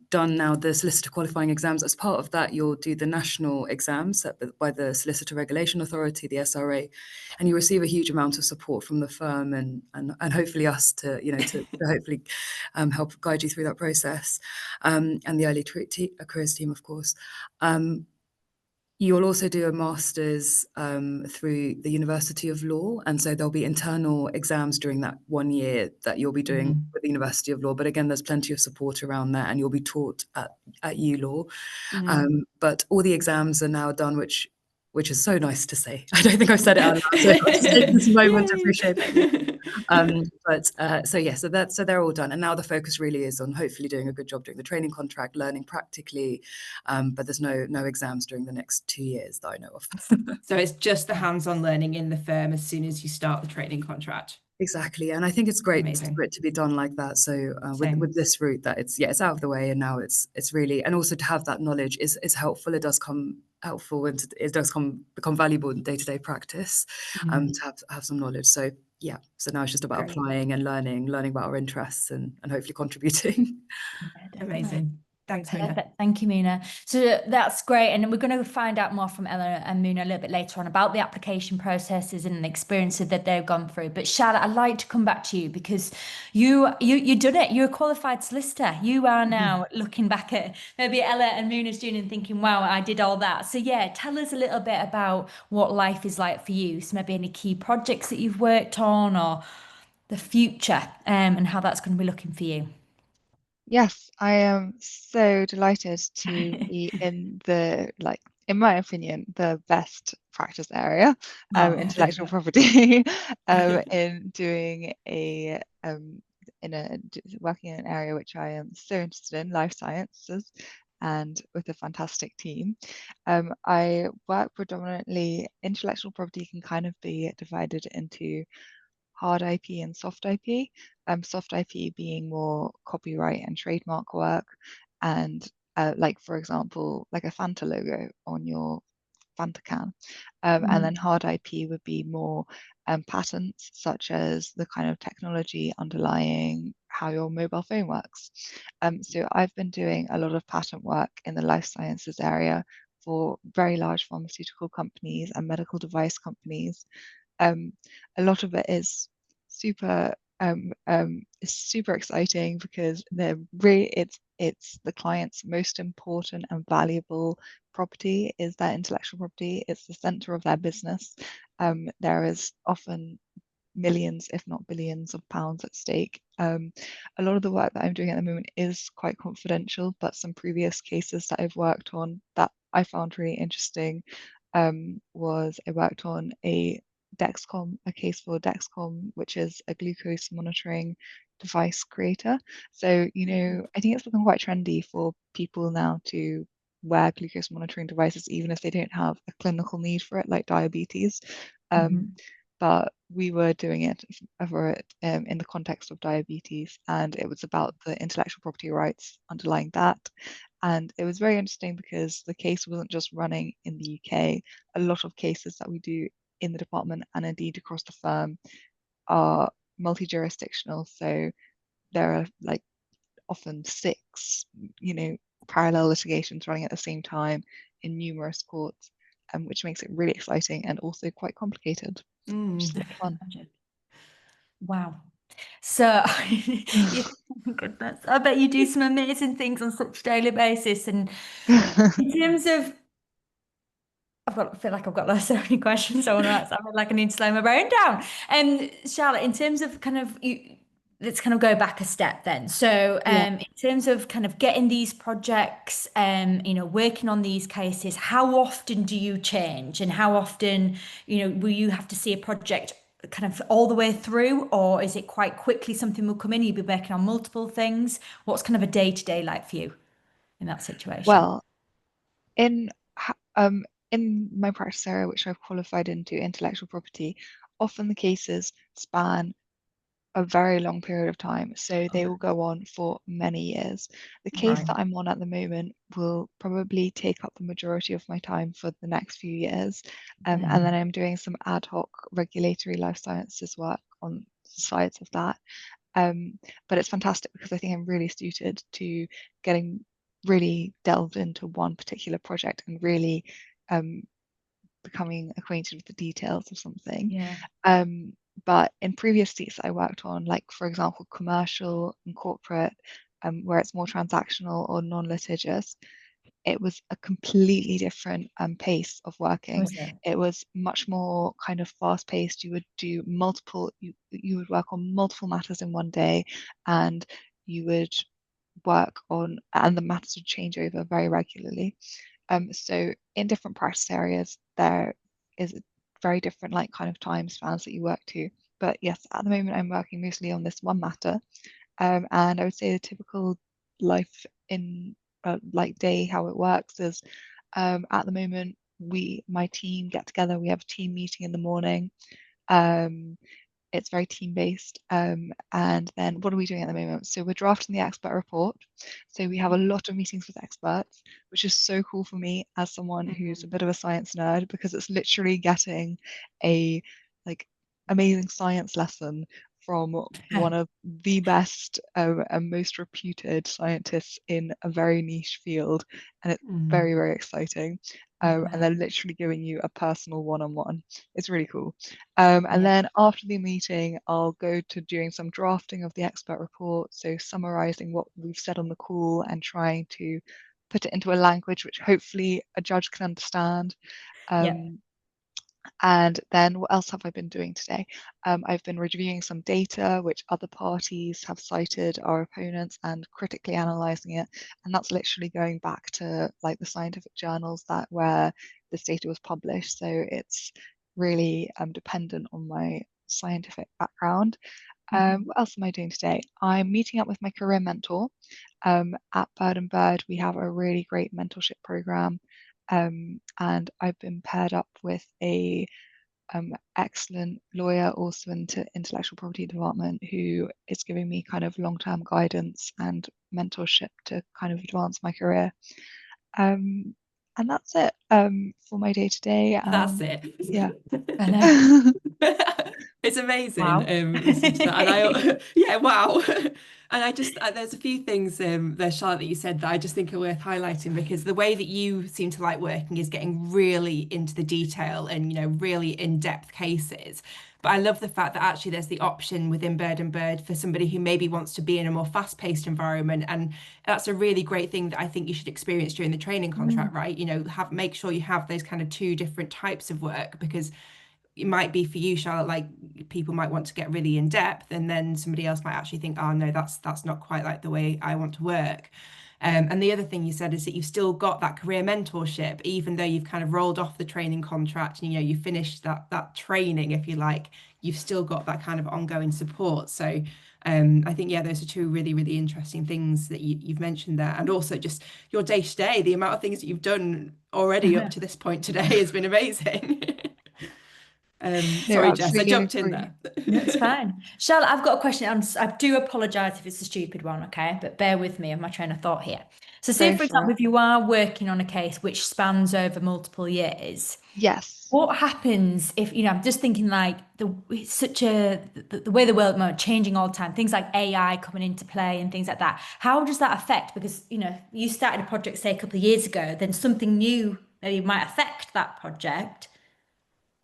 done now the solicitor qualifying exams. As part of that, you'll do the national exams set by the Solicitor Regulation Authority, the SRA, and you receive a huge amount of support from the firm and hopefully us to hopefully help guide you through that process, and the early careers team, of course. You'll also do a master's through the University of Law, and so there'll be internal exams during that 1 year that you'll be doing Mm. with the University of Law. But again, there's plenty of support around that, and you'll be taught at ULaw. Mm. But all the exams are now done, which is so nice to say. I don't think I've said it out loud, so I'll just take this moment to appreciate that. Yeah. Yay! So they're all done, and now the focus really is on hopefully doing a good job during the training contract, learning practically. But there's no exams during the next 2 years that I know of. So it's just the hands-on learning in the firm as soon as you start the training contract. Exactly, and I think it's great Amazing. for it to be done like that. So with Same. this route, that it's out of the way, and now it's really, and also to have that knowledge is helpful. It does come helpful, and it does become valuable in day-to-day practice. Mm. To have some knowledge. So yeah, so now it's just about Great. applying and learning about our interests and hopefully contributing. Yeah, definitely. Amazing. Thanks, Muna. Perfect. Thank you, Muna. So that's great. And we're going to find out more from Ella and Muna a little bit later on about the application processes and the experiences that they've gone through. But Charlotte, I'd like to come back to you because you done it. You're a qualified solicitor. You are now looking back at maybe Ella and Muna's doing and thinking, wow, I did all that. So yeah, tell us a little bit about what life is like for you. So maybe any key projects that you've worked on or the future, and how that's going to be looking for you. Yes, I am so delighted to be in in my opinion, the best practice area, Oh, intellectual property, in doing working in an area which I am so interested in, life sciences, and with a fantastic team. I work predominantly, intellectual property can kind of be divided into hard IP and soft IP. Soft IP being more copyright and trademark work, and like for example, like a Fanta logo on your Fanta can. And then hard IP would be more patents, such as the kind of technology underlying how your mobile phone works. So I've been doing a lot of patent work in the life sciences area for very large pharmaceutical companies and medical device companies. um, a lot of it super is super exciting because it's the client's most important and valuable property is their intellectual property. It's the center of their business. There is often millions, if not billions, of pounds at stake. A lot of the work that I'm doing at the moment is quite confidential, but some previous cases that I've worked on that I found really interesting was I worked on a case for Dexcom, which is a glucose monitoring device creator. So, I think it's become quite trendy for people now to wear glucose monitoring devices, even if they don't have a clinical need for it, like diabetes. But we were doing it for it in the context of diabetes, and it was about the intellectual property rights underlying that. And it was very interesting because the case wasn't just running in the UK. A lot of cases that we do in the department and indeed across the firm are multi-jurisdictional. So there are like often six, parallel litigations running at the same time in numerous courts, which makes it really exciting and also quite complicated, which is a lot of fun. wow. So, goodness, I bet you do some amazing things on such a daily basis. And in terms of, I feel like I've got so many questions I want to ask. I feel like I need to slow my brain down. And Charlotte, in terms of let's kind of go back a step then. So, Yeah. in terms of kind of getting these projects, working on these cases, how often do you change, and how often, will you have to see a project kind of all the way through, or is it quite quickly something will come in? You'll be working on multiple things. What's kind of a day-to-day like for you in that situation? Well, in in my practice area, which I've qualified into intellectual property, often the cases span a very long period of time. So they will go on for many years. The case Right. that I'm on at the moment will probably take up the majority of my time for the next few years. And then I'm doing some ad hoc regulatory life sciences work on sides of that. But it's fantastic because I think I'm really suited to getting really delved into one particular project and really becoming acquainted with the details of something. Yeah. But in previous seats that I worked on, like for example, commercial and corporate, where it's more transactional or non-litigious, it was a completely different pace of working. Was it? It was much more kind of fast-paced. You would do you would work on multiple matters in one day, and you would and the matters would change over very regularly. So in different practice areas, there is a very different like kind of time spans that you work to. But yes, at the moment I'm working mostly on this one matter. And I would say the typical life in like day, how it works is at the moment my team get together, we have a team meeting in the morning. It's very team based. And then what are we doing at the moment? So we're drafting the expert report. So we have a lot of meetings with experts, which is so cool for me as someone who's a bit of a science nerd, because it's literally getting a like amazing science lesson from one of the best and most reputed scientists in a very niche field. And it's very, very exciting. And they're literally giving you a personal one-on-one. It's really cool. And then after the meeting, I'll go to doing some drafting of the expert report, so summarizing what we've said on the call and trying to put it into a language which hopefully a judge can understand. Yeah. And then what else have I been doing today? I've been reviewing some data which other parties have cited our opponents and critically analysing it. And that's literally going back to like the scientific journals that where this data was published. So it's really dependent on my scientific background. What else am I doing today? I'm meeting up with my career mentor. At Bird and Bird, we have a really great mentorship program. And I've been paired up with a excellent lawyer also into intellectual property development who is giving me kind of long-term guidance and mentorship to kind of advance my career. And that's it for my day to day. That's it. Yeah. I know. It's amazing Wow. listening to that, and I yeah, wow. And I just there's a few things there, Charlotte, that you said that I just think are worth highlighting, because the way that you seem to like working is getting really into the detail and, you know, really in-depth cases. But I love the fact that actually there's the option within Bird and Bird for somebody who maybe wants to be in a more fast-paced environment, and that's a really great thing that I think you should experience during the training contract, right? You know, make sure you have those kind of two different types of work, because it might be for you, Charlotte, like people might want to get really in depth, and then somebody else might actually think, oh no, that's not quite like the way I want to work. And the other thing you said is that you've still got that career mentorship, even though you've kind of rolled off the training contract and, you know, you finished that training, if you like, you've still got that kind of ongoing support. So I think, yeah, those are two really, really interesting things that you've mentioned there. And also just your day to day, the amount of things that you've done already up to this point today has been amazing. No, Sorry, Jess, I absolutely jumped in agree. there. No, it's fine. Charlotte, I've got a question. I do apologise if it's a stupid one, okay? But bear with me on my train of thought here. So, say, Go for for example, it. if you are working on a case which spans over multiple years, Yes. what happens if, you know, I'm just thinking like it's such the way the world is changing all the time, things like AI coming into play and things like that. How does that affect? Because, you know, you started a project, say, a couple of years ago, then something new maybe might affect that project.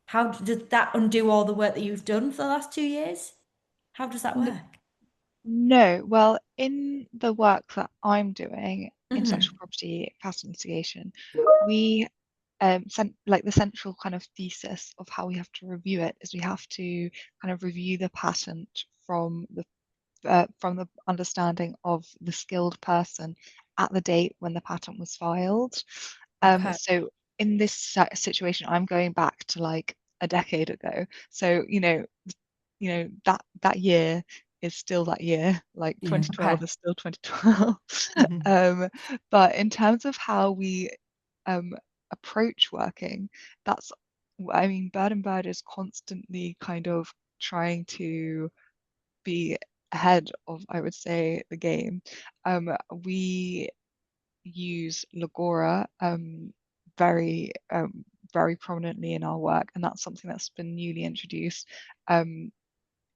How does that undo all the work that you've done for the last 2 years? How does that work? No, well, in the work that I'm doing, intellectual Hmm. property patent litigation, we like the central kind of thesis of how we have to review it is we have to kind of review the patent from the understanding of the skilled person at the date when the patent was filed. Okay. So in this situation, I'm going back to like a decade ago. So that year is still that year, like Yeah. 2012 Okay. is still 2012. Mhm. But in terms of how we um, approach working, that's, I mean, Bird and Bird is constantly kind of trying to be ahead of, I would say, the game. We use Lagora very very prominently in our work, and that's something that's been newly introduced um,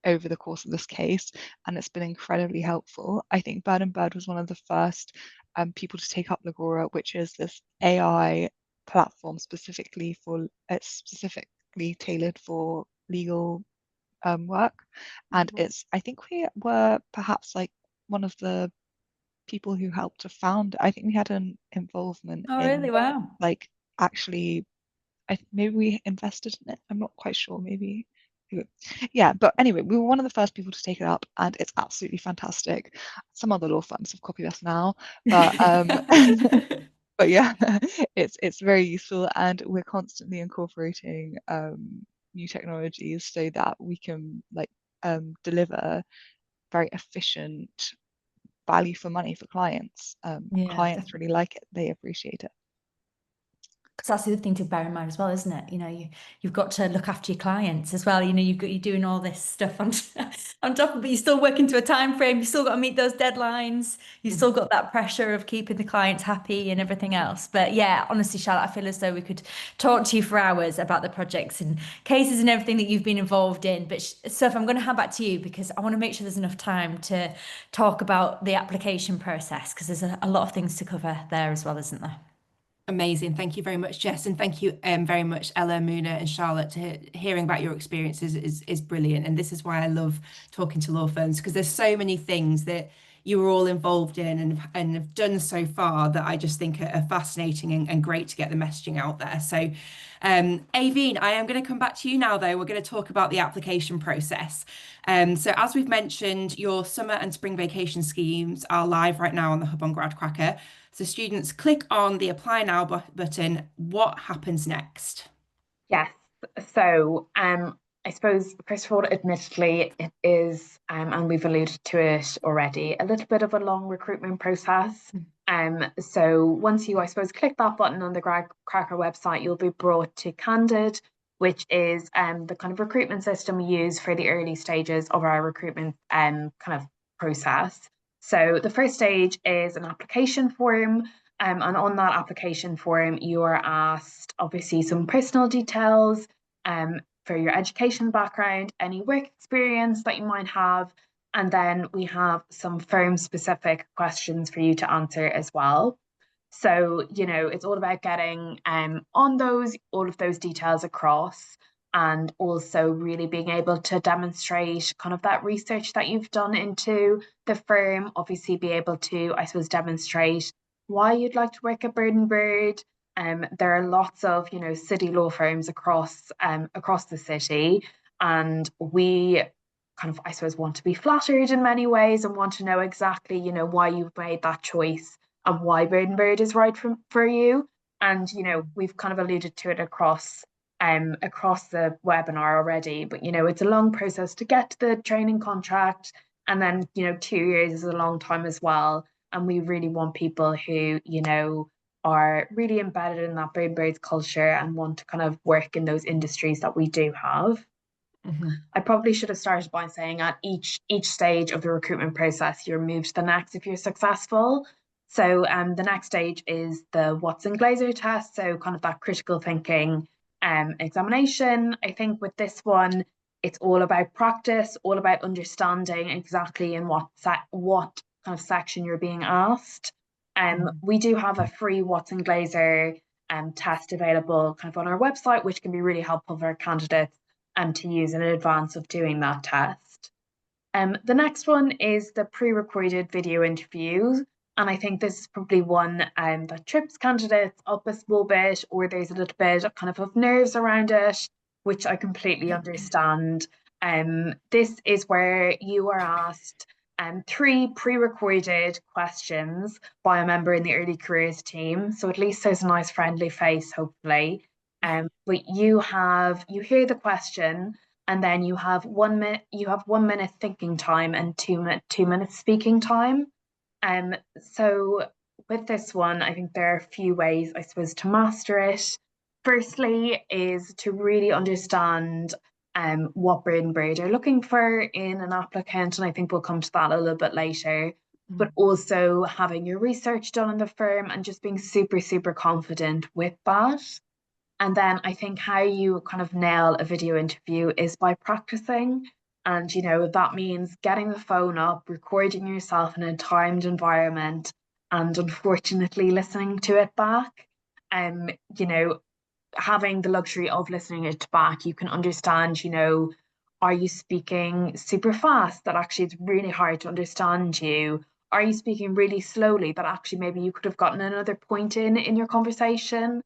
over the course of this case, and it's been incredibly helpful. I think Bird and Bird was one of the first people to take up Lagora, which is this AI platform specifically tailored for legal work. And I think we were perhaps like one of the people who helped to found. I think we had an involvement Oh, really? in Wow. like actually maybe we invested in it. I'm not quite sure. Maybe. Yeah, but anyway, we were one of the first people to take it up, and it's absolutely fantastic. Some other law firms have copied us now, but but yeah, it's very useful, and we're constantly incorporating new technologies so that we can like deliver very efficient value for money for clients. Yeah, Clients really like it; they appreciate it. because that's the other thing to bear in mind as well, isn't it? You know, you've got to look after your clients as well. You know, you're doing all this stuff on on top of it. You're still working to a time frame. You still got to meet those deadlines. You still got that pressure of keeping the clients happy and everything else. But yeah, honestly, Charlotte, I feel as though we could talk to you for hours about the projects and cases and everything that you've been involved in. But Soph, I'm going to hand back to you because I want to make sure there's enough time to talk about the application process because there's a lot of things to cover there as well, isn't there? Amazing. Thank you very much, Jess, and thank you very much, Ella, Muna, and Charlotte. Hearing about your experiences is brilliant, and this is why I love talking to law firms, because there's so many things that you were all involved in and have done so far that I just think are fascinating and great to get the messaging out there. So, Aveen, I am going to come back to you now, though. We're going to talk about the application process. So, as we've mentioned, your summer and spring vacation schemes are live right now on the Hub on Gradcracker. So, students click on the Apply Now button. What happens next? Yes. So, I suppose, first of all, admittedly, it is, and we've alluded to it already, a little bit of a long recruitment process. So once you, I suppose, click that button on the Gradcracker website, you'll be brought to Candid, which is the kind of recruitment system we use for the early stages of our recruitment kind of process. So the first stage is an application form. And on that application form, you are asked, obviously, some personal details for your education background, any work experience that you might have, and then we have some firm-specific questions for you to answer as well. So, it's all about getting all of those details across, and also really being able to demonstrate kind of that research that you've done into the firm, obviously be able to, I suppose, demonstrate why you'd like to work at Bird and Bird. There are lots of, city law firms across the city, and we kind of, I suppose, want to be flattered in many ways and want to know exactly, why you've made that choice and why Bird and Bird is right for you. And, we've kind of alluded to it across the webinar already, but, it's a long process to get to the training contract. And then, 2 years is a long time as well. And we really want people who, are really embedded in that Bird and Bird's culture and want to kind of work in those industries that we do have. I probably should have started by saying at each stage of the recruitment process, you're moved to the next if you're successful. So the next stage is the Watson Glaser test, so kind of that critical thinking examination. I think with this one, it's all about practice, all about understanding exactly in what kind of section you're being asked. We do have a free Watson Glaser test available kind of on our website, which can be really helpful for our candidates to use in advance of doing that test. The next one is the pre-recorded video interview. And I think this is probably one that trips candidates up a small bit, or there's a little bit of nerves around it, which I completely understand. This is where you are asked 3 pre-recorded questions by a member in the early careers team. So at least there's a nice friendly face, hopefully. But you hear the question, and then you have 1 minute, 1 minute thinking time and 2 minutes speaking time. So with this one, I think there are a few ways, I suppose, to master it. Firstly, is to really understand what Bird and Bird are looking for in an applicant, and I think we'll come to that a little bit later. But also having your research done in the firm and just being super, super confident with that. And then I think how you kind of nail a video interview is by practicing. And, that means getting the phone up, recording yourself in a timed environment, and unfortunately listening to it back. Having the luxury of listening it back, you can understand, are you speaking super fast that actually it's really hard to understand you? Are you speaking really slowly that actually maybe you could have gotten another point in your conversation?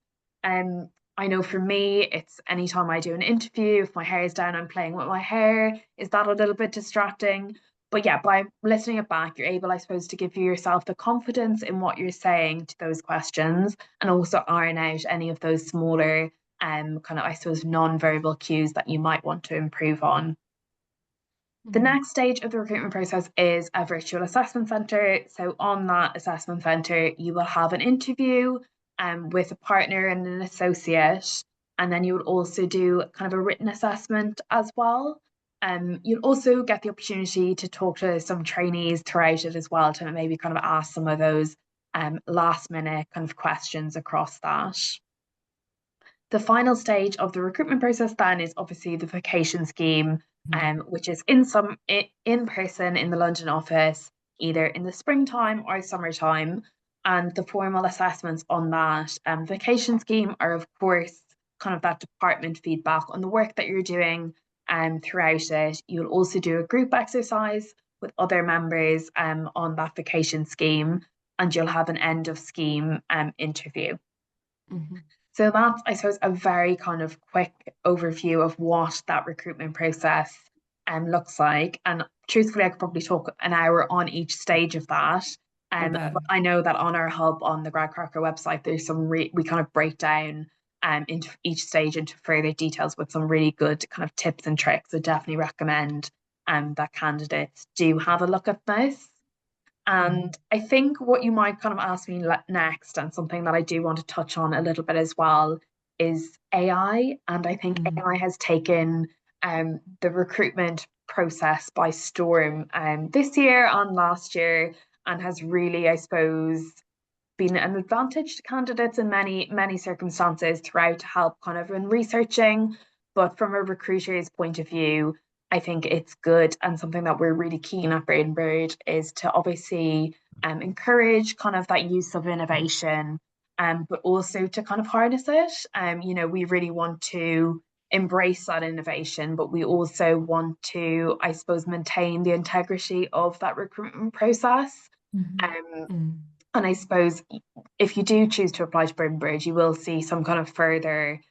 I know for me, it's anytime I do an interview, if my hair is down, I'm playing with my hair. Is that a little bit distracting? But yeah, by listening it back, you're able, I suppose, to give yourself the confidence in what you're saying to those questions, and also iron out any of those smaller kind of, I suppose, non-verbal cues that you might want to improve on. The next stage of the recruitment process is a virtual assessment centre. So on that assessment centre, you will have an interview with a partner and an associate, and then you will also do kind of a written assessment as well. You'll also get the opportunity to talk to some trainees throughout it as well, to maybe kind of ask some of those last minute kind of questions across that. The final stage of the recruitment process then is obviously the vacation scheme, which is in person in the London office, either in the springtime or summertime. And the formal assessments on that vacation scheme are, of course, kind of that department feedback on the work that you're doing throughout it. You'll also do a group exercise, with other members on the application scheme, and you'll have an end of scheme interview. Mm-hmm. So that's, I suppose, a very kind of quick overview of what that recruitment process looks like. And truthfully, I could probably talk an hour on each stage of that. I bet. But I know that on our hub on the Gradcracker website, there's some we kind of break down into each stage into further details with some really good kind of tips and tricks. I definitely recommend that candidates do have a look at this. And I think what you might kind of ask me next, and something that I do want to touch on a little bit as well, is AI. And I think AI has taken the recruitment process by storm this year and last year, and has really, I suppose, been an advantage to candidates in many circumstances throughout to help kind of in researching. But from a recruiter's point of view, I think it's good, and something that we're really keen at Braid and Bird is to obviously encourage kind of that use of innovation, but also to kind of harness it. We really want to embrace that innovation, but we also want to, I suppose, maintain the integrity of that recruitment process. And I suppose if you do choose to apply to Bird and Bird, you will see some kind of further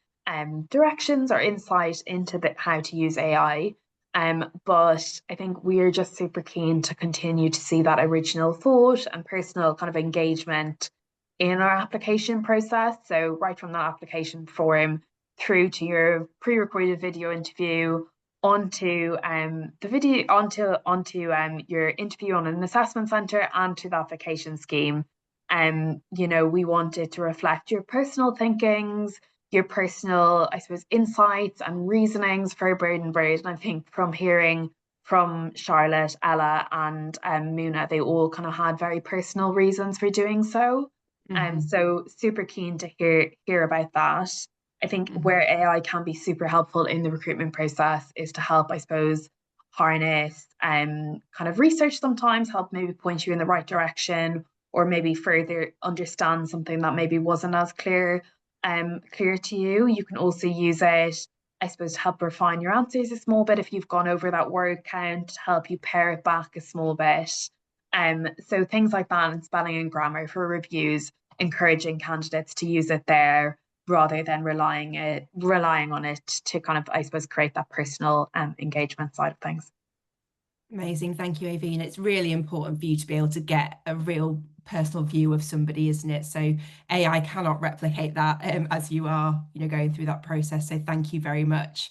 directions or insight into how to use AI. But I think we're just super keen to continue to see that original thought and personal kind of engagement in our application process. So right from that application form through to your pre-recorded video interview, onto the video, onto your interview on an assessment centre, and to the application scheme. We want it to reflect your personal thinkings, your personal, I suppose, insights and reasonings for Bird and Bird. And I think from hearing from Charlotte, Ella, and Muna, they all kind of had very personal reasons for doing so. So super keen to hear about that. I think where AI can be super helpful in the recruitment process is to help, I suppose, harness kind of research sometimes, help maybe point you in the right direction, or maybe further understand something that maybe wasn't as clear to you. You can also use it, I suppose, to help refine your answers a small bit if you've gone over that word count, to help you pare it back a small bit. So things like that, and spelling and grammar for reviews, encouraging candidates to use it there rather than relying on it to kind of, I suppose, create that personal engagement side of things. Amazing. Thank you, Aveen. It's really important for you to be able to get a real personal view of somebody, isn't it? So AI cannot replicate that as you are, going through that process. So thank you very much.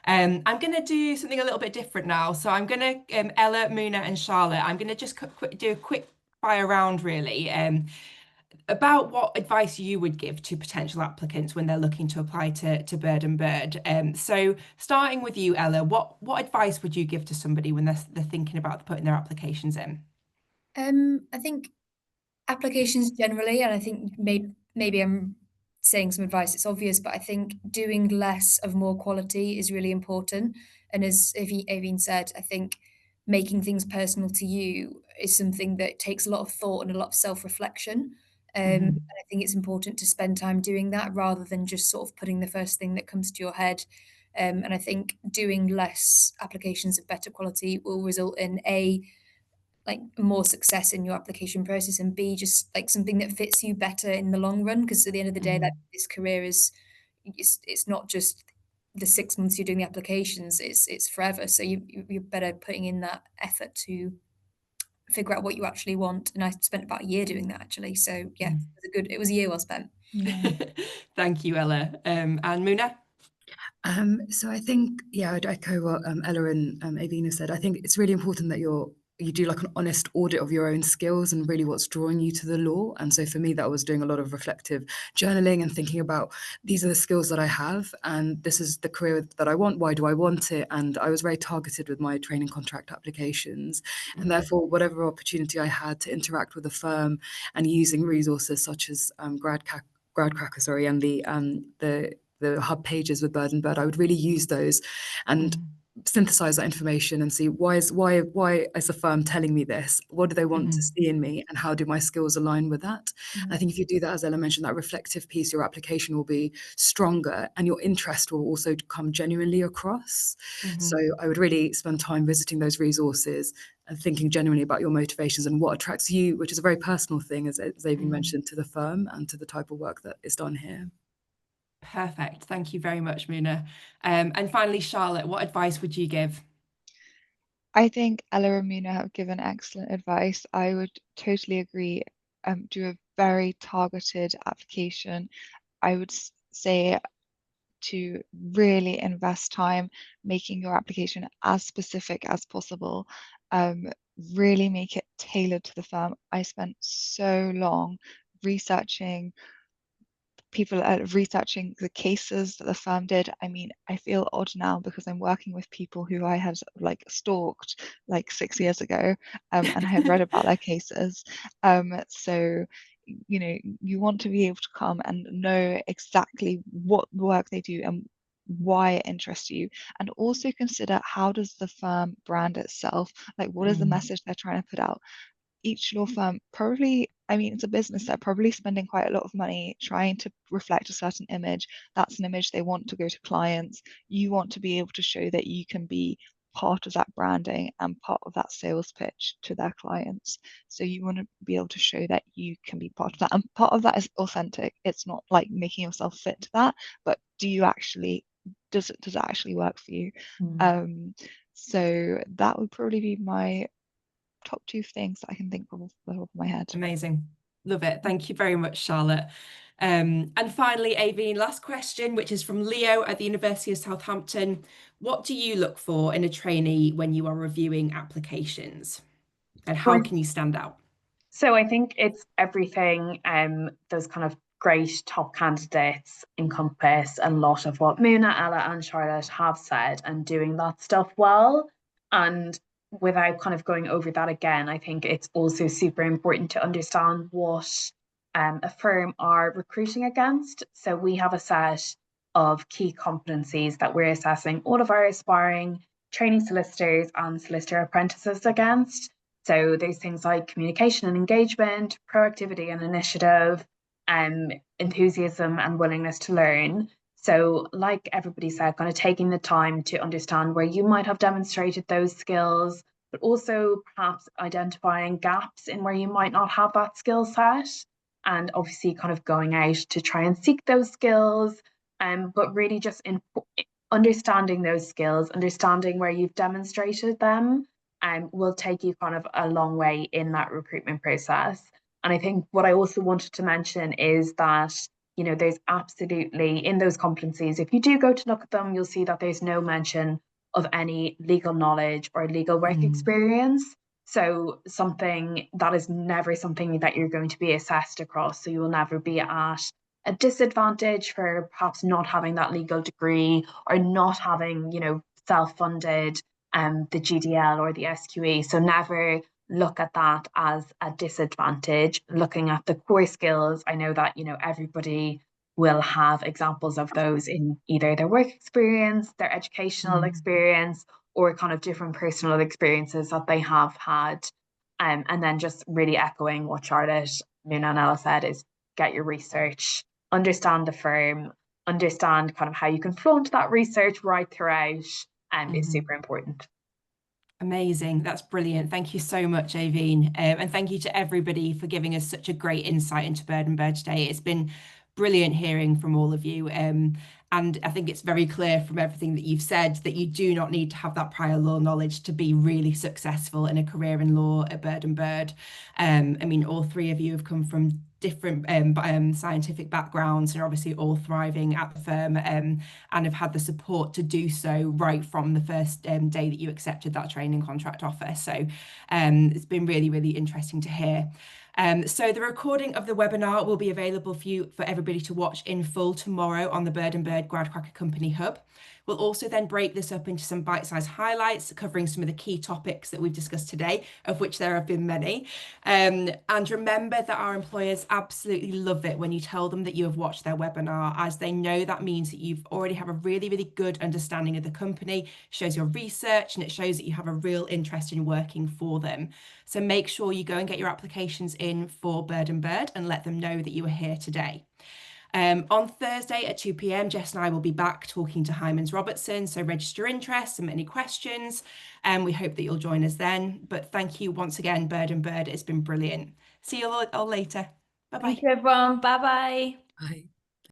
I'm going to do something a little bit different now. So I'm going to, Ella, Muna and Charlotte, I'm going to just do a quick fire round really about what advice you would give to potential applicants when they're looking to apply to Bird and Bird. So starting with you, Ella, what advice would you give to somebody when they're thinking about putting their applications in? I think applications generally, and I think maybe I'm saying some advice, it's obvious, but I think doing less of more quality is really important. And as Aveen said, I think making things personal to you is something that takes a lot of thought and a lot of self-reflection. And I think it's important to spend time doing that rather than just sort of putting the first thing that comes to your head. And I think doing less applications of better quality will result in like more success in your application process, and B, just like something that fits you better in the long run. Because at the end of the day, that this career is, it's not just the 6 months you're doing the applications, it's forever. So you're better putting in that effort to figure out what you actually want. And I spent about a year doing that actually. So yeah, it was a year well spent. Thank you, Ella. And Muna? So I think, I'd echo what Ella and Avina said. I think it's really important that you do like an honest audit of your own skills and really what's drawing you to the law. And so for me, that was doing a lot of reflective journaling and thinking about, these are the skills that I have and this is the career that I want. Why do I want it? And I was very targeted with my training contract applications. And therefore, whatever opportunity I had to interact with a firm and using resources such as Gradcracker, and the hub pages with Bird and Bird, I would really use those and synthesize that information and see why is the firm telling me this? What do they want to see in me, and how do my skills align with that? I think if you do that, as Ella mentioned, that reflective piece, your application will be stronger and your interest will also come genuinely across. So I would really spend time visiting those resources and thinking genuinely about your motivations and what attracts you, which is a very personal thing, as Xavier mentioned, to the firm and to the type of work that is done here. Perfect. Thank you very much, Muna. And finally, Charlotte, what advice would you give? I think Ella and Muna have given excellent advice. I would totally agree. Do a very targeted application. I would say to really invest time making your application as specific as possible. Really make it tailored to the firm. I spent so long researching researching the cases that the firm did. I mean, I feel odd now because I'm working with people who I had like stalked like 6 years ago, and I have read about their cases. So, you know, you want to be able to come and know exactly what work they do and why it interests you, and also consider how does the firm brand itself, like what is the message they're trying to put out. Each law firm probably, I mean, it's a business, they're probably spending quite a lot of money trying to reflect a certain image. That's an image they want to go to clients. You want to be able to show that you can be part of that branding and part of that sales pitch to their clients. So you want to be able to show that you can be part of that. And part of that is authentic. It's not like making yourself fit to that, but do you actually, does it actually work for you? So that would probably be my top two things that I can think of off the top of my head. Amazing. Love it. Thank you very much, Charlotte. And finally, Aveen, last question, which is from Leo at the University of Southampton. What do you look for in a trainee when you are reviewing applications? And how can you stand out? So I think it's everything those kind of great top candidates encompass a lot of what Muna, Ella, and Charlotte have said, and doing that stuff well. And without kind of going over that again, I think it's also super important to understand what a firm are recruiting against. So we have a set of key competencies that we're assessing all of our aspiring training solicitors and solicitor apprentices against. So there's things like communication and engagement, proactivity and initiative, enthusiasm and willingness to learn. So, like everybody said, kind of taking the time to understand where you might have demonstrated those skills, but also perhaps identifying gaps in where you might not have that skill set. And obviously, kind of going out to try and seek those skills, but really just understanding those skills, understanding where you've demonstrated them, will take you kind of a long way in that recruitment process. And I think what I also wanted to mention is that, you know, there's absolutely in those competencies, if you do go to look at them, you'll see that there's no mention of any legal knowledge or legal work experience. So something that is never something that you're going to be assessed across. So you will never be at a disadvantage for perhaps not having that legal degree or not having, you know, self-funded the GDL or the SQE. So never look at that as a disadvantage. Looking at the core skills, I know that, you know, everybody will have examples of those in either their work experience, their educational experience, or kind of different personal experiences that they have had. And then just really echoing what Charlotte, Muna and Ella said is get your research, understand the firm, understand kind of how you can flaunt that research right throughout, is super important. Amazing. That's brilliant. Thank you so much, Aveen. And thank you to everybody for giving us such a great insight into Bird and Bird today. It's been brilliant hearing from all of you. And I think it's very clear from everything that you've said that you do not need to have that prior law knowledge to be really successful in a career in law at Bird and Bird. I mean, all three of you have come from different scientific backgrounds and are obviously all thriving at the firm, and have had the support to do so right from the first day that you accepted that training contract offer. So it's been really, really interesting to hear. So the recording of the webinar will be available for everybody to watch in full tomorrow on the Bird and Bird Gradcracker Company Hub. We'll also then break this up into some bite-sized highlights covering some of the key topics that we've discussed today, of which there have been many. And remember that our employers absolutely love it when you tell them that you have watched their webinar, as they know that means that you've already have a really, really good understanding of the company, shows your research, and it shows that you have a real interest in working for them. So make sure you go and get your applications in for Bird and Bird and let them know that you are here today. On Thursday at 2 p.m, Jess and I will be back talking to Hymans Robertson, so register interest and any questions, and we hope that you'll join us then. But thank you once again, Bird and Bird, it's been brilliant. See you all later. Bye-bye. Thank you, everyone. Bye-bye. Bye.